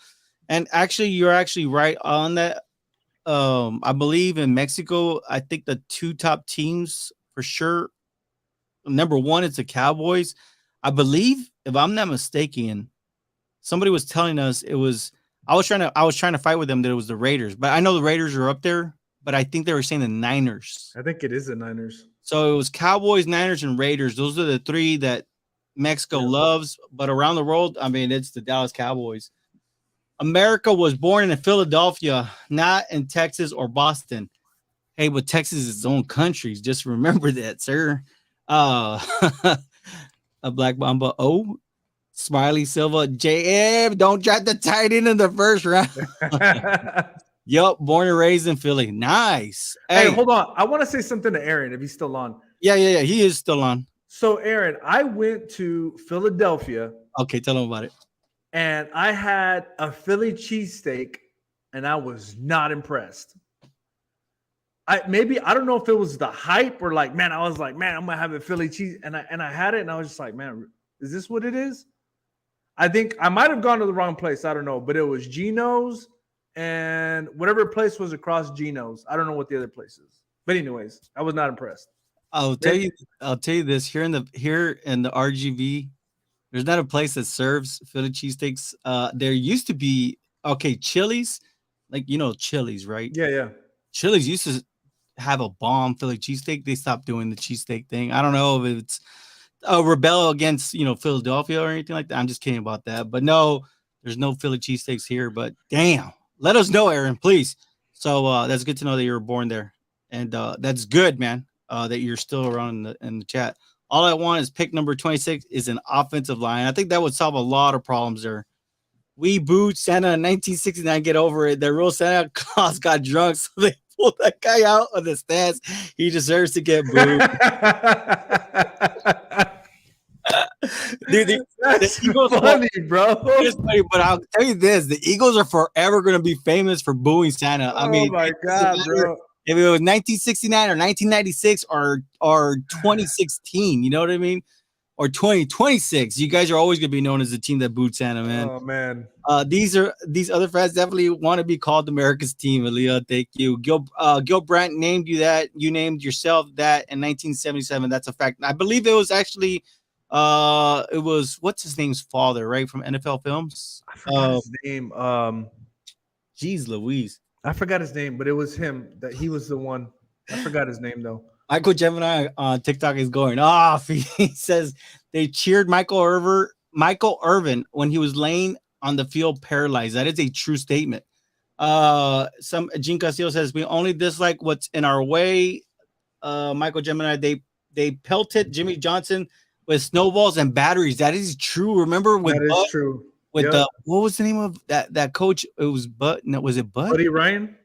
And actually, you're actually right on that. I believe in Mexico, I think the two top teams for sure. Number one, it's the Cowboys. I believe, if I'm not mistaken, somebody was telling us I was trying to fight with them that it was the Raiders, but I know the Raiders are up there, but I think they were saying the Niners. I think it is the Niners. So it was Cowboys, Niners, and Raiders. Those are the three that Mexico loves, but around the world, I mean, it's the Dallas Cowboys. America was born in Philadelphia, not in Texas or Boston. Hey, but Texas is its own country. Just remember that, sir. A Black Mamba. Oh, Smiley Silva. JM, don't try to tight in the first round. Yup, born and raised in Philly. Nice. Hey, hold on. I want to say something to Aaron if he's still on. Yeah. He is still on. So, Aaron, I went to Philadelphia. Okay, tell him about it. And I had a Philly cheesesteak, and I was not impressed. I don't know if it was the hype or like, man, I was like, man, I'm gonna have a Philly cheese, and I had it, and I was just like, man, is this what it is? I think I might have gone to the wrong place. I don't know, but it was Geno's and whatever place was across Geno's. I don't know what the other place is, but anyways, I was not impressed. I'll tell you this here in the RGV. There's not a place that serves Philly cheesesteaks. There used to be Chili's, like Chili's, right? Yeah. Chili's used to have a bomb Philly cheesesteak. They stopped doing the cheesesteak thing. I don't know if it's a rebel against Philadelphia or anything like that. I'm just kidding about that. But no, there's no Philly cheesesteaks here. But damn, let us know, Aaron, please. So that's good to know that you were born there, and that's good, man. That you're still around in the chat. All I want is pick number 26 is an offensive line. I think that would solve a lot of problems there. We booed Santa in 1969. Get over it. The real Santa Claus got drunk, so they pulled that guy out of the stands. He deserves to get booed. Dude, the That's Eagles. funny, bro. It is funny, but I'll tell you this: the Eagles are forever going to be famous for booing Santa. I Oh mean, my it doesn't god, matter bro. if it was 1969 or 1996 or 2016. You know what I mean? Or 2026. You guys are always going to be known as the team that booed Santa, man. Oh man. These other fans definitely want to be called America's team. Aaliyah, thank you. Gil Brandt named you that. You named yourself that in 1977. That's a fact. I believe it was actually it was what's his name's father, right, from NFL Films. I forgot his name. Jeez Louise. I forgot his name, but it was him. That he was the one. I forgot his name though. Michael Gemini on TikTok is going off. He says they cheered Michael Irvin when he was laying on the field paralyzed. That is a true statement. Some Gene Castillo says we only dislike what's in our way. Michael Gemini, they pelted Jimmy Johnson with snowballs and batteries. That is true. Remember with That is true. With the what was the name of that coach? It was Bud. No, was it Bud? Buddy Ryan?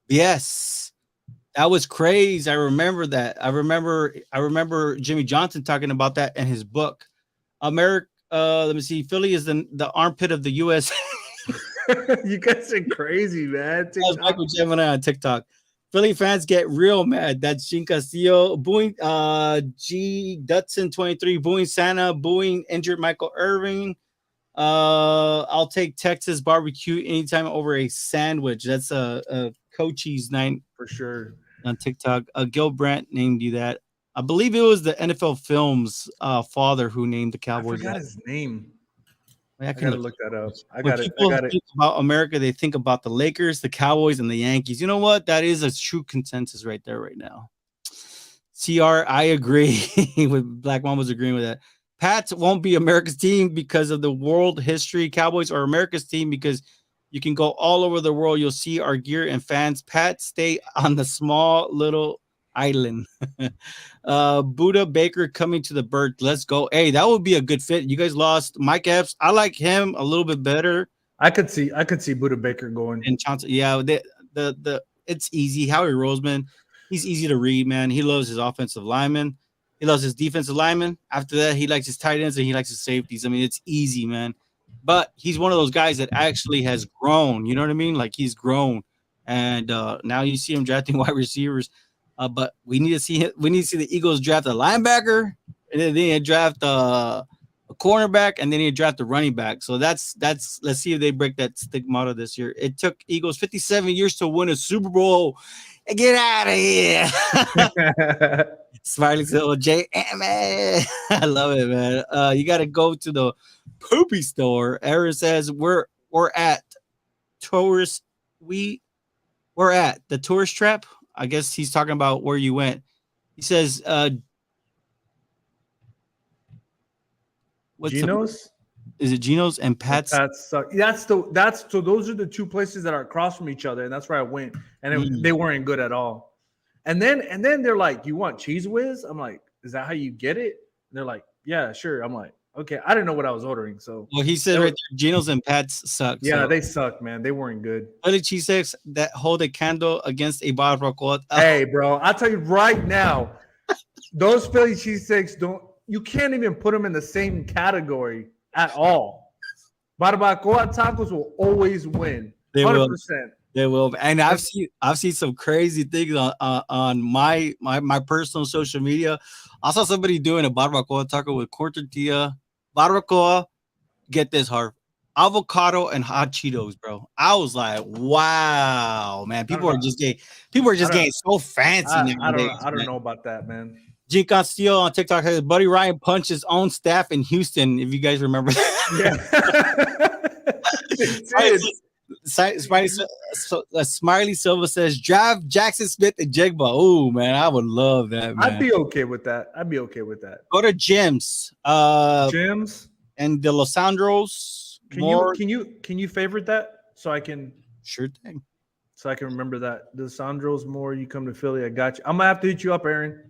Yes. That was crazy. I remember that. I remember Jimmy Johnson talking about that in his book. America, let me see. Philly is the armpit of the US. You guys are crazy, man. That was Michael Gemini on TikTok. Philly fans get real mad. That's Gene Castillo booing G Dutson 23 booing Santa, booing injured Michael Irving. I'll take Texas barbecue anytime over a sandwich. That's a Cochise 9 for sure on TikTok. Gil Brandt named you that. I believe it was the NFL Films father who named the Cowboys. I forgot his name. I gotta look that up. I got it. People think about America, they think about the Lakers, the Cowboys, and the Yankees. You know what? That is a true consensus right there, right now. CR, I agree. With Black Mama's agreeing with that. Pats won't be America's team because of the world history. Cowboys are America's team because you can go all over the world. You'll see our gear and fans. Pats stay on the small little island. Buddha Baker coming to the bird. Let's go. Hey, that would be a good fit. You guys lost Mike Epps. I like him a little bit better. I could see Buddha Baker going. And Chauncey. Yeah, the it's easy. Howie Roseman, he's easy to read, man. He loves his offensive linemen. He loves his defensive linemen. After that, he likes his tight ends and he likes his safeties. I mean, it's easy, man. But he's one of those guys that actually has grown. You know what I mean? Like he's grown, and now you see him drafting wide receivers. But we need to see him. We need to see the Eagles draft a linebacker, and then they draft a cornerback, and then they draft a running back. So that's. Let's see if they break that stigmata this year. It took Eagles 57 years to win a Super Bowl. Get out of here. Smiley little J. Man. I love it, man. You got to go to the poopy store. Aaron says we're at tourist. We're at the tourist trap. I guess he's talking about where you went. He says, what's Geno's? Is it Geno's and Pat's? So those are the two places that are across from each other, and that's where I went, and they weren't good at all. And then they're like, "You want Cheese Whiz?" I'm like, "Is that how you get it?" And they're like, "Yeah, sure." I'm like, "Okay." I didn't know what I was ordering, so. Well, he said right there, Geno's and Pat's suck. Yeah, so. They suck, man. They weren't good. Philly cheesesteaks that hold a candle against a barbacoa. Hey, bro, I'll tell you right now, those Philly cheesesteaks you can't even put them in the same category at all. Barbacoa tacos will always win. 100%. They will, and I've seen some crazy things on my personal social media. I saw somebody doing a barbacoa taco with corn tortilla, barbacoa. Get this, Harv, avocado and hot Cheetos, bro. I was like, wow, man. People are just getting so fancy nowadays. I don't know about that, man. Gene Castillo on TikTok says Buddy Ryan punched his own staff in Houston. If you guys remember that. Yeah. Smiley Silva says draft Jackson Smith and Jigba. Oh man, I would love that, man. I'd be okay with that. Go to Jim's. Jim's and the Losandros. Can you favorite that so I can? Sure thing. So I can remember that. The Losandros more. You come to Philly, I got you. I'm gonna have to hit you up, Aaron.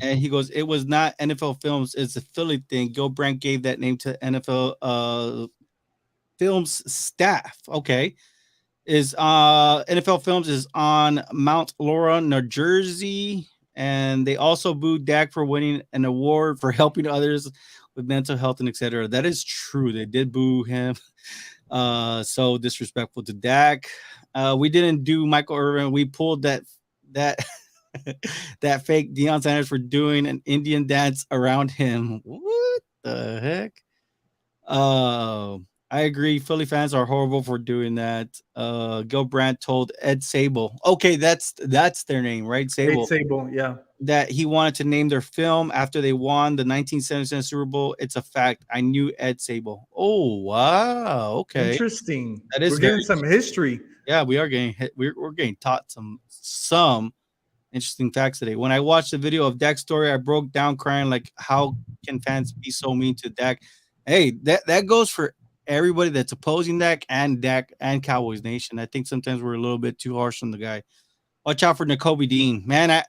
And he goes, it was not NFL Films, it's a Philly thing. Gil Brandt gave that name to NFL Films staff. Okay. Is NFL Films is on Mount Laura, New Jersey. And they also booed Dak for winning an award for helping others with mental health and etc. That is true. They did boo him. So disrespectful to Dak. We didn't do Michael Irvin. We pulled that that fake Deion Sanders for doing an Indian dance around him. What the heck? Uh, I agree. Philly fans are horrible for doing that. Gil Brandt told Ed Sable. Okay, that's their name, right? Nate Sable. Sable, yeah. That he wanted to name their film after they won the 1977 Super Bowl. It's a fact. I knew Ed Sable. Oh wow. Okay, Interesting. that is We're very getting some history. yeah. We are getting hit. We're getting taught some interesting facts today. When I watched the video of Dak's story, I broke down crying. Like, how can fans be so mean to Dak? Hey, that goes for everybody that's opposing Dak and Cowboys Nation. I think sometimes we're a little bit too harsh on the guy. Watch out for Nakobe Dean, man.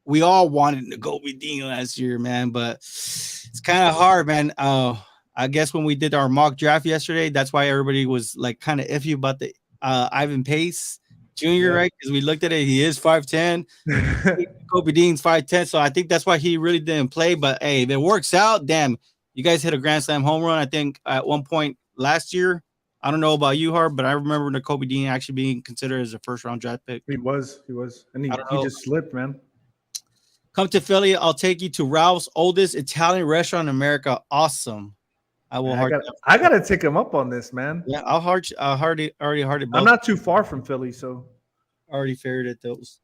We all wanted Nakobe Dean last year, man, but it's kind of hard, man. I guess when we did our mock draft yesterday, that's why everybody was like kind of iffy about the Ivan Pace Jr., right? Because we looked at it, he is 5'10. Kobe Dean's 5'10, so I think that's why he really didn't play. But hey, if it works out, damn, you guys hit a grand slam home run. I think at one point last year. I don't know about you, Harb, but I remember Kobe Dean actually being considered as a first round draft pick. He was, and he just slipped, man. Come to Philly. I'll take you to Ralph's oldest Italian restaurant in America. Awesome. I will. I gotta take him up on this, man. Yeah, I'll already hearted. I'm not too far from Philly, so already figured at those.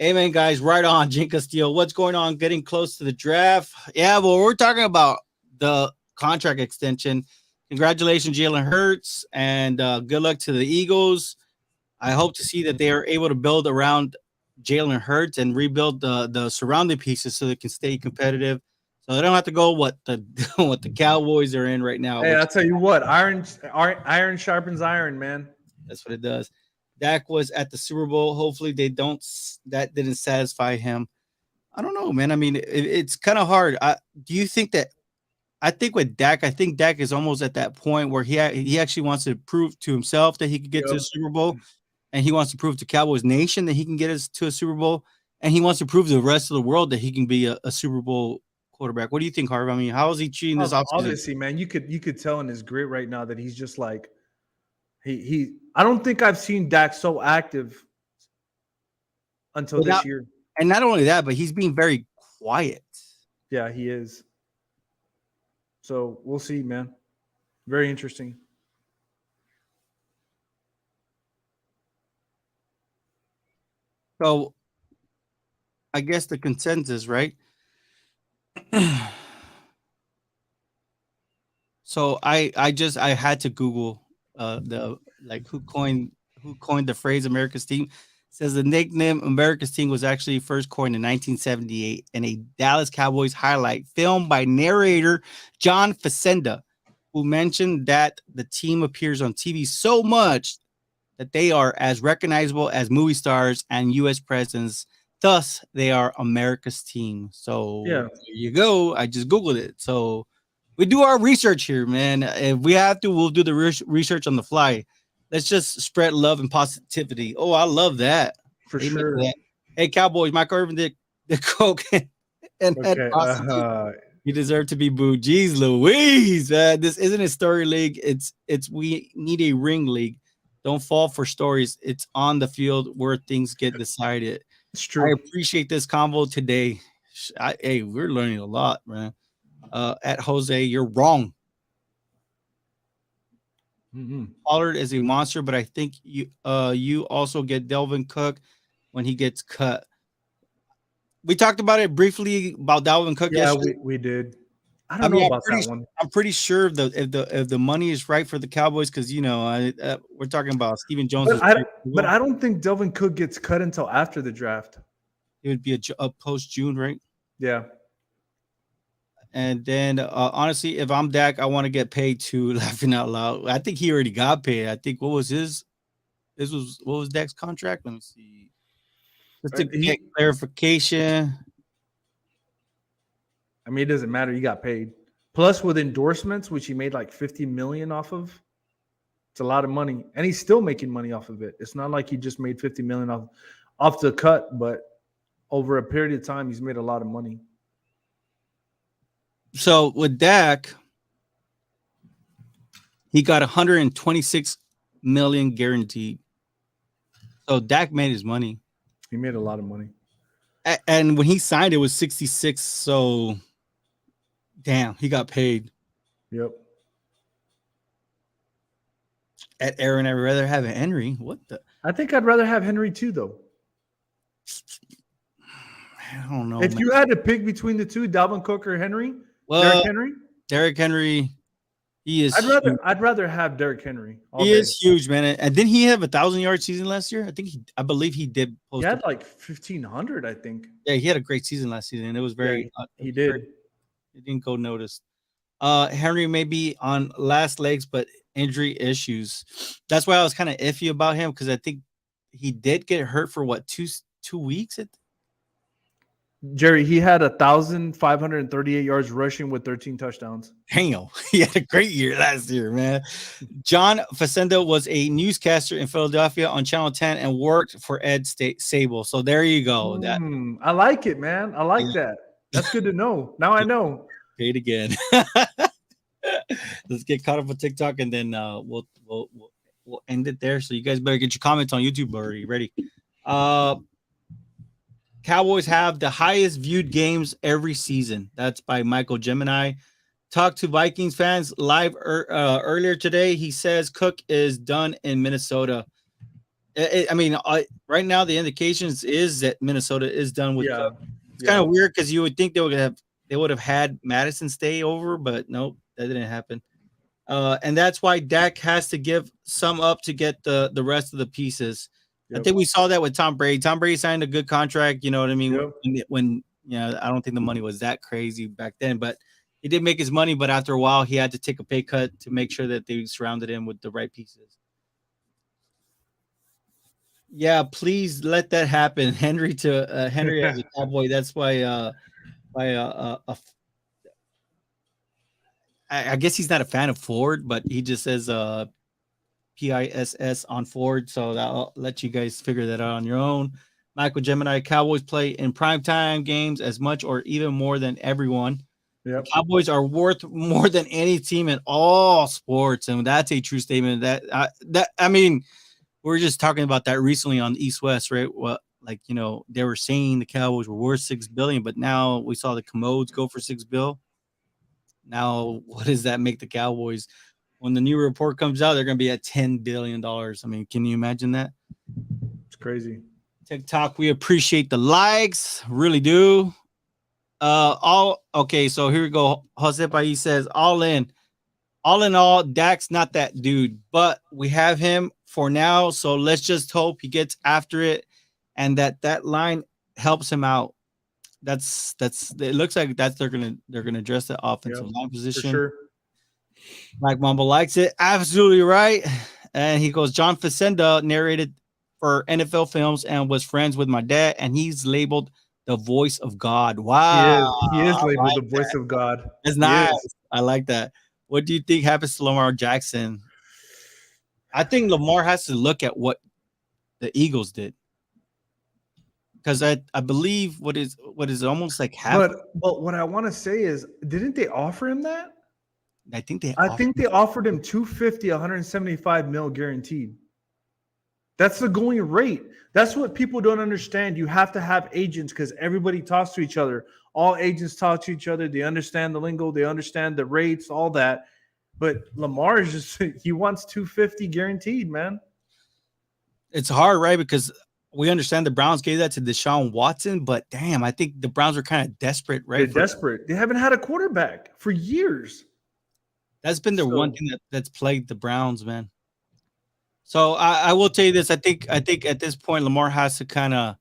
Amen, guys. Right on, Jinka Steel. What's going on? Getting close to the draft. Yeah, well, we're talking about the contract extension. Congratulations, Jalen Hurts, and good luck to the Eagles. I hope to see that they are able to build around Jalen Hurts and rebuild the surrounding pieces so they can stay competitive. So they don't have to go what the Cowboys are in right now. Hey, I'll tell you what, iron sharpens iron, man. That's what it does. Dak was at the Super Bowl. Hopefully that didn't satisfy him. I don't know, man. I mean, it's kind of hard. Do you think that? I think with Dak, Dak is almost at that point where he actually wants to prove to himself that he could get to a Super Bowl, and he wants to prove to Cowboys Nation that he can get us to a Super Bowl, and he wants to prove to the rest of the world that he can be a Super Bowl quarterback. What do you think, Harvey? I mean, how is he cheating this offseason? Obviously, man, you could tell in his grit right now that he's just like he. I don't think I've seen Dak so active until this year. And not only that, but he's being very quiet. Yeah, he is. So we'll see, man. Very interesting. So I guess the consensus, right? So I had to Google who coined the phrase America's team. It says the nickname America's team was actually first coined in 1978 in a Dallas Cowboys highlight film by narrator John Facenda, who mentioned that the team appears on TV so much that they are as recognizable as movie stars and U.S. presidents. Thus, they are America's team. So there you go. I just Googled it. So we do our research here, man. If we have to, we'll do the research on the fly. Let's just spread love and positivity. Oh, I love that. For sure. That. Hey, Cowboys, Michael Irvin did the coke and you deserve to be booed. Jeez Louise, man. This isn't a story league. It's we need a ring league. Don't fall for stories. It's on the field where things get decided. It's true. I appreciate this convo today. Hey, we're learning a lot, man. At Jose, you're wrong. Pollard is a monster, but I think you also get Dalvin Cook when he gets cut. We talked about it briefly about Dalvin Cook. Yeah, we did. I don't know about that one. I'm pretty sure if the money is right for the Cowboys, because we're talking about Stephen Jones. But I don't think Dalvin Cook gets cut until after the draft. It would be a post June, right? Yeah. And then, honestly, if I'm Dak, I want to get paid too. Laughing out loud. I think he already got paid. I think what was Dak's contract? Let me see. Just to get clarification. I mean, it doesn't matter. You got paid. Plus, with endorsements, which he made like $50 million off of, it's a lot of money, and he's still making money off of it. It's not like he just made $50 million off the cut, but over a period of time, he's made a lot of money. So with Dak, he got 126 million guaranteed. So Dak made his money. He made a lot of money. And when he signed, it was 66. So damn, he got paid. Yep. At Aaron, I'd rather have Henry. What the? I think I'd rather have Henry too, though. I don't know. If Man. you had to pick between the two, Dalvin Cook or Henry, Well, Derrick Henry, he is. I'd rather have Derrick Henry. He is huge, man. And didn't he have 1,000-yard season last year? I believe he did. He had like 1,500, I think. Yeah, he had a great season last season. It was very. He did. It didn't go noticed. Henry may be on last legs, but injury issues. That's why I was kind of iffy about him because I think he did get hurt for what 2 weeks. Jerry, he had 1,538 yards rushing with 13 touchdowns. Damn, he had a great year last year, man. John Facenda was a newscaster in Philadelphia on Channel 10 and worked for Ed Sable. So there you go. I like it, man. I like that. That's good to know. Now I know. Say it again. Let's get caught up with TikTok and then we'll end it there. So you guys better get your comments on YouTube already. Ready? Cowboys have the highest viewed games every season. That's by Michael Gemini. Talked to Vikings fans live earlier today. He says Cook is done in Minnesota. Right now the indications is that Minnesota is done with. It's kind of weird because you would think they would have had Madison stay over, but nope, that didn't happen. And that's why Dak has to give some up to get the rest of the pieces. Yep. I think we saw that with Tom Brady. Tom Brady signed a good contract. You know what I mean? Yep. When I don't think the money was that crazy back then, but he did make his money. But after a while, he had to take a pay cut to make sure that they surrounded him with the right pieces. Yeah, please let that happen, Henry. Henry as a Cowboy. That's why. I guess he's not a fan of Ford, but he just says PISS on Ford. So I'll let you guys figure that out on your own. Michael Gemini, Cowboys play in primetime games as much or even more than everyone. Yep. Cowboys are worth more than any team in all sports, and that's a true statement. We were just talking about that recently on East West, right? Well, they were saying the Cowboys were worth $6 billion, but now we saw the Commodes go for $6 billion. Now, what does that make the Cowboys? When the new report comes out, they're going to be at $10 billion. I mean, can you imagine that? It's crazy. TikTok, we appreciate the likes, really do. Okay, so here we go. Jose Pais says, all in all, Dak's not that dude, but we have him for now. So let's just hope he gets after it and that line helps him out. That's it looks like they're gonna address the offensive line position. For sure. Mike Mamba likes it. Absolutely right. And he goes, John Facenda narrated for NFL Films and was friends with my dad, and he's labeled the voice of God. Wow. He is labeled the voice of God. That's nice. I like that. What do you think happens to Lamar Jackson? I think Lamar has to look at what the Eagles did. Because I believe what is almost like half. But what I want to say is, didn't they offer him that? I think they offered him 250, 175 mil guaranteed. That's the going rate. That's what people don't understand. You have to have agents because everybody talks to each other. All agents talk to each other. They understand the lingo. They understand the rates, all that. But Lamar is just, he wants 250 guaranteed, man. It's hard, right? Because we understand the Browns gave that to Deshaun Watson, but damn, I think the Browns are kind of desperate, right? They're desperate. They haven't had a quarterback for years. That's been the one thing that's plagued the Browns, man. So I will tell you this. I think at this point, Lamar has to kind of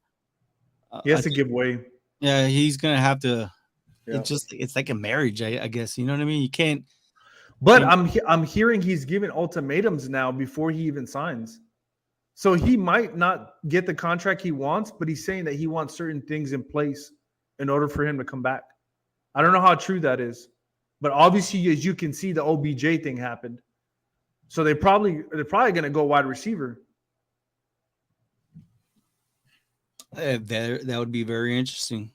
he has to give way. Yeah, he's gonna have to. Yeah. It's like a marriage, I guess. You know what I mean? You can't. But I'm hearing he's giving ultimatums now before he even signs. So he might not get the contract he wants, but he's saying that he wants certain things in place in order for him to come back. I don't know how true that is, but obviously, as you can see, the OBJ thing happened. So they're probably going to go wide receiver. That would be very interesting.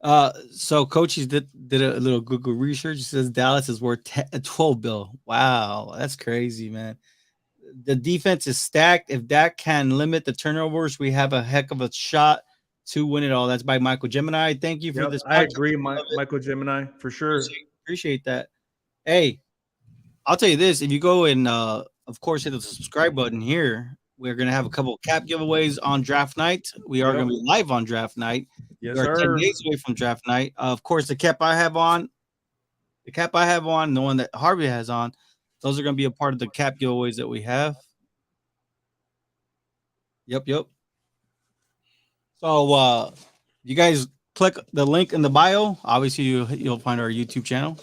So coaches did a little Google research. He says Dallas is worth 12 bill. Wow, that's crazy, man. The defense is stacked. If Dak can limit the turnovers, we have a heck of a shot to win it all. That's by Michael Gemini. Thank you for Yep, this I podcast. agree, Love it. Michael Gemini, for sure. Appreciate that. Hey, I'll tell you this: if you go and, of course, hit the subscribe button here, we're gonna have a couple of cap giveaways on draft night. We are Yep. gonna be live on draft night. Yes, We are 10 sir. days away from draft night. Of course, the cap I have on, the one that Harvey has on, those are gonna be a part of the cap giveaways that we have. Yep. So you guys click the link in the bio. Obviously, you'll find our YouTube channel.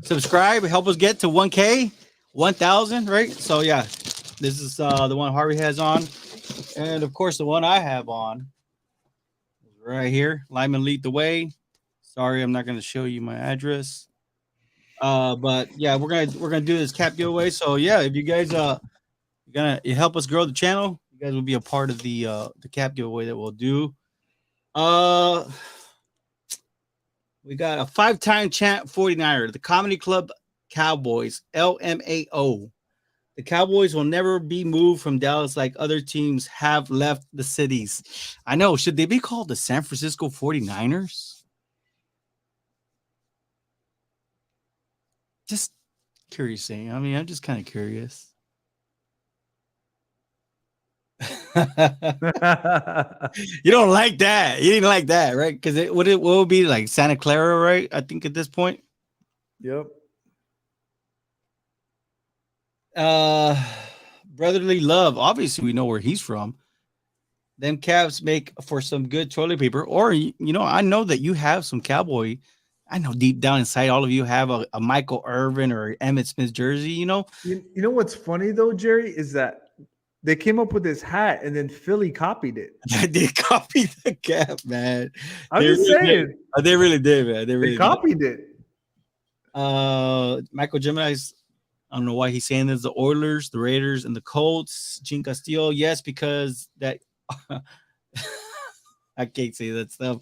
Subscribe, help us get to 1K, 1,000, right? So yeah, this is the one Harvey has on, and of course the one I have on is right here. Lyman lead the way. Sorry, I'm not going to show you my address. But yeah, we're gonna do this cap giveaway. So yeah, if you guys you help us grow the channel, you guys will be a part of the cap giveaway that we'll do. We got a 5-time champ 49er, the Comedy Club Cowboys, LMAO. The Cowboys will never be moved from Dallas like other teams have left the cities. I know. Should they be called the San Francisco 49ers? Just curious. I mean, I'm just kind of curious. You don't like that. You didn't like that, right? Because it would be like Santa Clara, right? I think at this point. Yep. Brotherly love. Obviously, we know where he's from. Them Cavs make for some good toilet paper. Or I know that you have some cowboy. I know deep down inside, all of you have a Michael Irvin or Emmitt Smith jersey. You know what's funny though, Jerry, is that they came up with this hat and then Philly copied it. They copied the cap, man. I'm just saying. They really did, man. They copied it. Michael Gemini's, I don't know why he's saying this. The Oilers, the Raiders, and the Colts. Gene Castillo, yes, because that I can't say that stuff.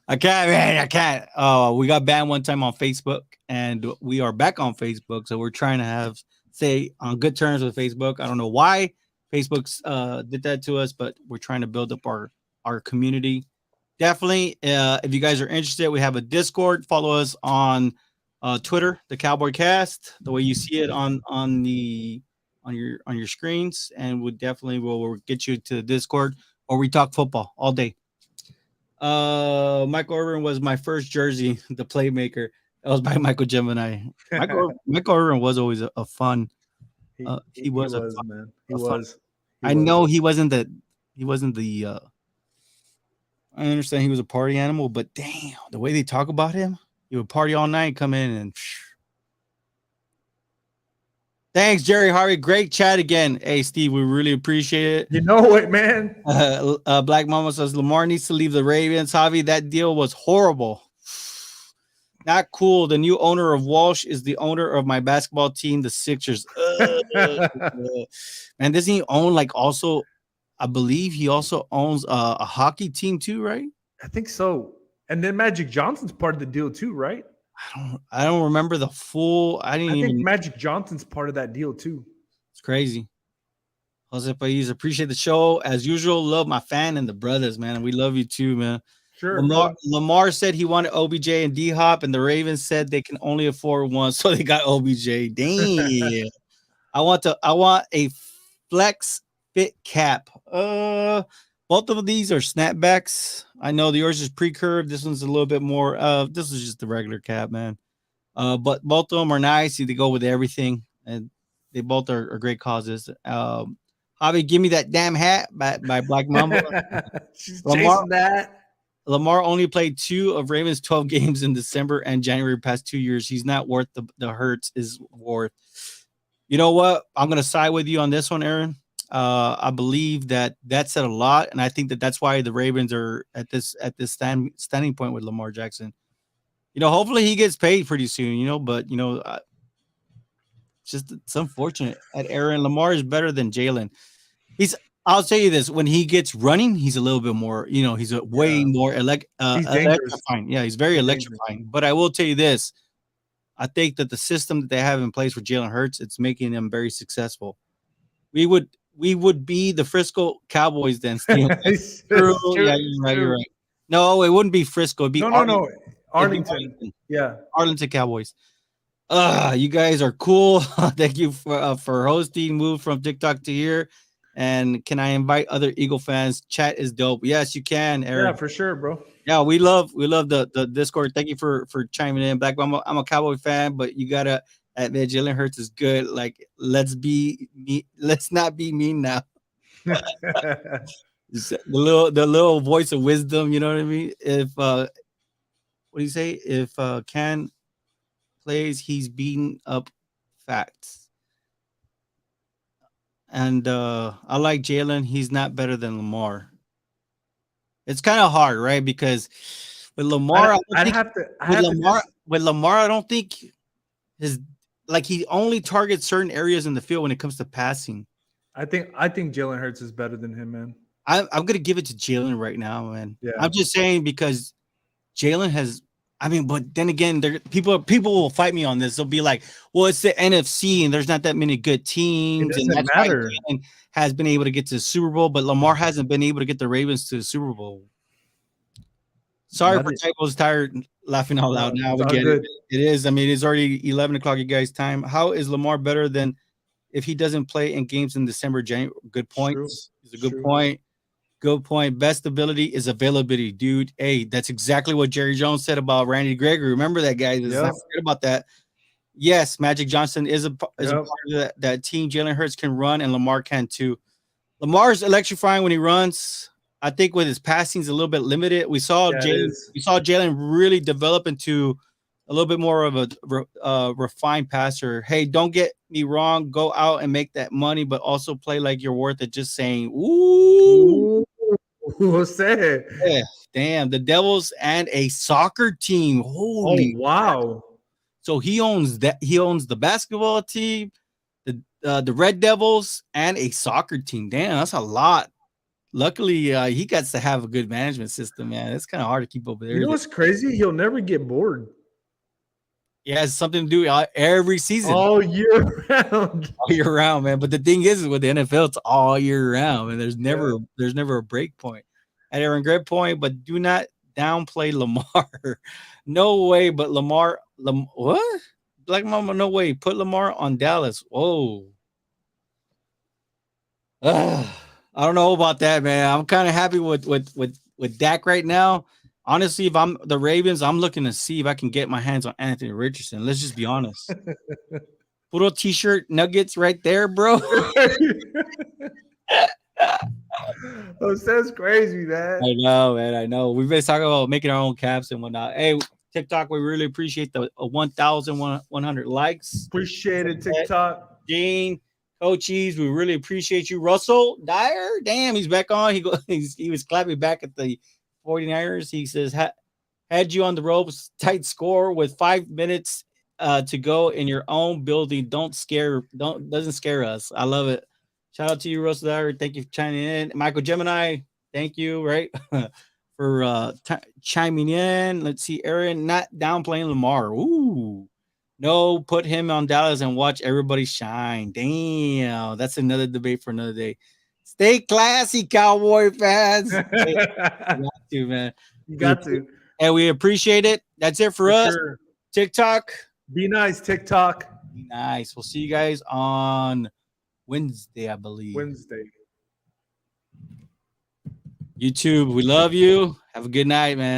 I can't, man. I can't. We got banned one time on Facebook, and we are back on Facebook. So we're trying to stay on good terms with Facebook. I don't know why Facebook's did that to us, but we're trying to build up our community. Definitely, if you guys are interested, we have a Discord. Follow us on Twitter, the Cowboy Cast, the way you see it on your screens, and we definitely will get you to the Discord, or we talk football all day. Michael Irvin was my first jersey, the playmaker. That was by Michael Gemini. Michael Irvin was always a fun. He was, man. He was. I know he wasn't the. I understand he was a party animal, but damn, the way they talk about him, he would party all night, come in and. Thanks, Jerry Harvey. Great chat again. Hey, Steve, we really appreciate it. You know it, man. Black Mama says Lamar needs to leave the Ravens. Javi, that deal was horrible. Not cool. The new owner of Walsh is the owner of my basketball team, the Sixers. Man, doesn't he own also? I believe he also owns a hockey team too, right? I think so. And then Magic Johnson's part of the deal too, right? I don't remember the full. I think Magic Johnson's part of that deal too. It's crazy. Jose Pais, appreciate the show as usual. Love my fan and the brothers, man. We love you too, man. Sure. Lamar said he wanted OBJ and D Hop, and the Ravens said they can only afford one, so they got OBJ. Damn. I want a flex fit cap. Both of these are snapbacks. I know yours is pre-curved. This one's a little bit more. This is just the regular cap, man. But both of them are nice. They go with everything, and they both are great causes. Javi, give me that damn hat by Black Mamba. Lamar only played 2 of Ravens' 12 games in December and January past 2 years. He's not worth the Hurts is worth. You know what? I'm going to side with you on this one, Aaron. I believe that said a lot, and I think that's why the Ravens are at this standing point with Lamar Jackson. Hopefully he gets paid pretty soon. But it's unfortunate. At Aaron, Lamar is better than Jalen. I'll tell you this: when he gets running, he's a little bit more. He's a way Yeah, more he's dangerous. electrifying. Yeah, he's very He's dangerous. electrifying. But I will tell you this: I think that the system that they have in place for Jalen Hurts, it's making him very successful. We would we would be the Frisco Cowboys then, Steel. It's True. true. Yeah, It's you're right. You're true. right. No, it wouldn't be Frisco. It'd be No, no, Arlington. no. It'd be Arlington. Arlington. Yeah. Arlington Cowboys. You guys are cool. Thank you for hosting. Move from TikTok to here. And can I invite other Eagle fans? Chat is dope. Yes, you can, Yeah, Eric. for sure, bro. Yeah, we love the Discord. Thank you for chiming in. Black, I'm a Cowboy fan, but you gotta admit Jalen Hurts is good. Like, let's be me. Let's not be mean now. The little voice of wisdom. You know what I mean? If what do you say? If Can plays, he's beating up facts. And I like Jalen. He's not better than Lamar. It's kind of hard, right? Because with Lamar, I don't I'd think have to. I with have to Lamar just. with Lamar, I don't think his like he only targets certain areas in the field when it comes to passing. I think Jalen Hurts is better than him, man. I'm gonna give it to Jalen right now, man. Yeah. I'm just saying because Jalen has. I mean, but then again, people will fight me on this. They'll be like, "Well, it's the NFC, and there's not that many good It teams, and doesn't that's why matter. Jalen has been able to get to the Super Bowl, but Lamar hasn't been able to get the Ravens to the Super Bowl." Sorry for Nothing. typos. Tired laughing out loud. No, Now it's we all get it. good. It is. I mean, it's already 11 o'clock. You guys' time. How is Lamar better than if he doesn't play in games in December, January? Good It's true. points. It's a It's good true. point. Good point. Best ability is availability, dude. Hey, that's exactly what Jerry Jones said about Randy Gregory. Remember that, guys. Let's not Yep. forget about that. Yes, Magic Johnson is a Yep. part of that team. Jalen Hurts can run, and Lamar can too. Lamar's electrifying when he runs. I think with his passing is a little bit limited. We saw Yeah, it Jalen. is. We saw Jalen really develop into a little bit more of a refined passer. Hey, don't get me wrong. Go out and make that money, but also play like you're worth it. Just saying, ooh, Ooh, what's that? yeah, damn, the Devils and a soccer team. Oh Holy, wow. so he owns that. He owns the basketball team, the Red Devils, and a soccer team. Damn, that's a lot. Luckily, he gets to have a good management system, man. It's kind of hard to keep over You there. know what's crazy? He'll never get bored It has something to do every season, all year round. all year round, man. But the thing is with the NFL, it's all year round, and there's Yeah. never a break point. And Aaron, great point, but do not downplay Lamar. No way, but what? Black Mama, no way. Put Lamar on Dallas. Whoa. I don't know about that, man. I'm kind of happy with Dak right now. Honestly, if I'm the Ravens, I'm looking to see if I can get my hands on Anthony Richardson. Let's just be honest. Puro t-shirt nuggets right there, bro. Oh, that's crazy, man. I know, man. I know. We've been talking about making our own caps and whatnot. Hey, TikTok, we really appreciate the 1,100 likes. Appreciate it, TikTok. Gene, Coaches, we really appreciate you. Russell Dyer, damn, he's back on. He was clapping back at the 49ers. He says, had you on the ropes, tight score with 5 minutes to go in your own building. Doesn't scare us. I love it. Shout out to you, Russell Dyer. Thank you for chiming in. Michael Gemini, thank you, right? For chiming in. Let's see, Aaron, not downplaying Lamar. Ooh. No, put him on Dallas and watch everybody shine. Damn, that's another debate for another day. Stay classy, Cowboy fans. Hey, you got to, man. You got to. And we appreciate it. That's it for us. Sure. TikTok. Be nice, TikTok. Be nice. We'll see you guys on Wednesday, I believe. Wednesday. YouTube, we love you. Have a good night, man.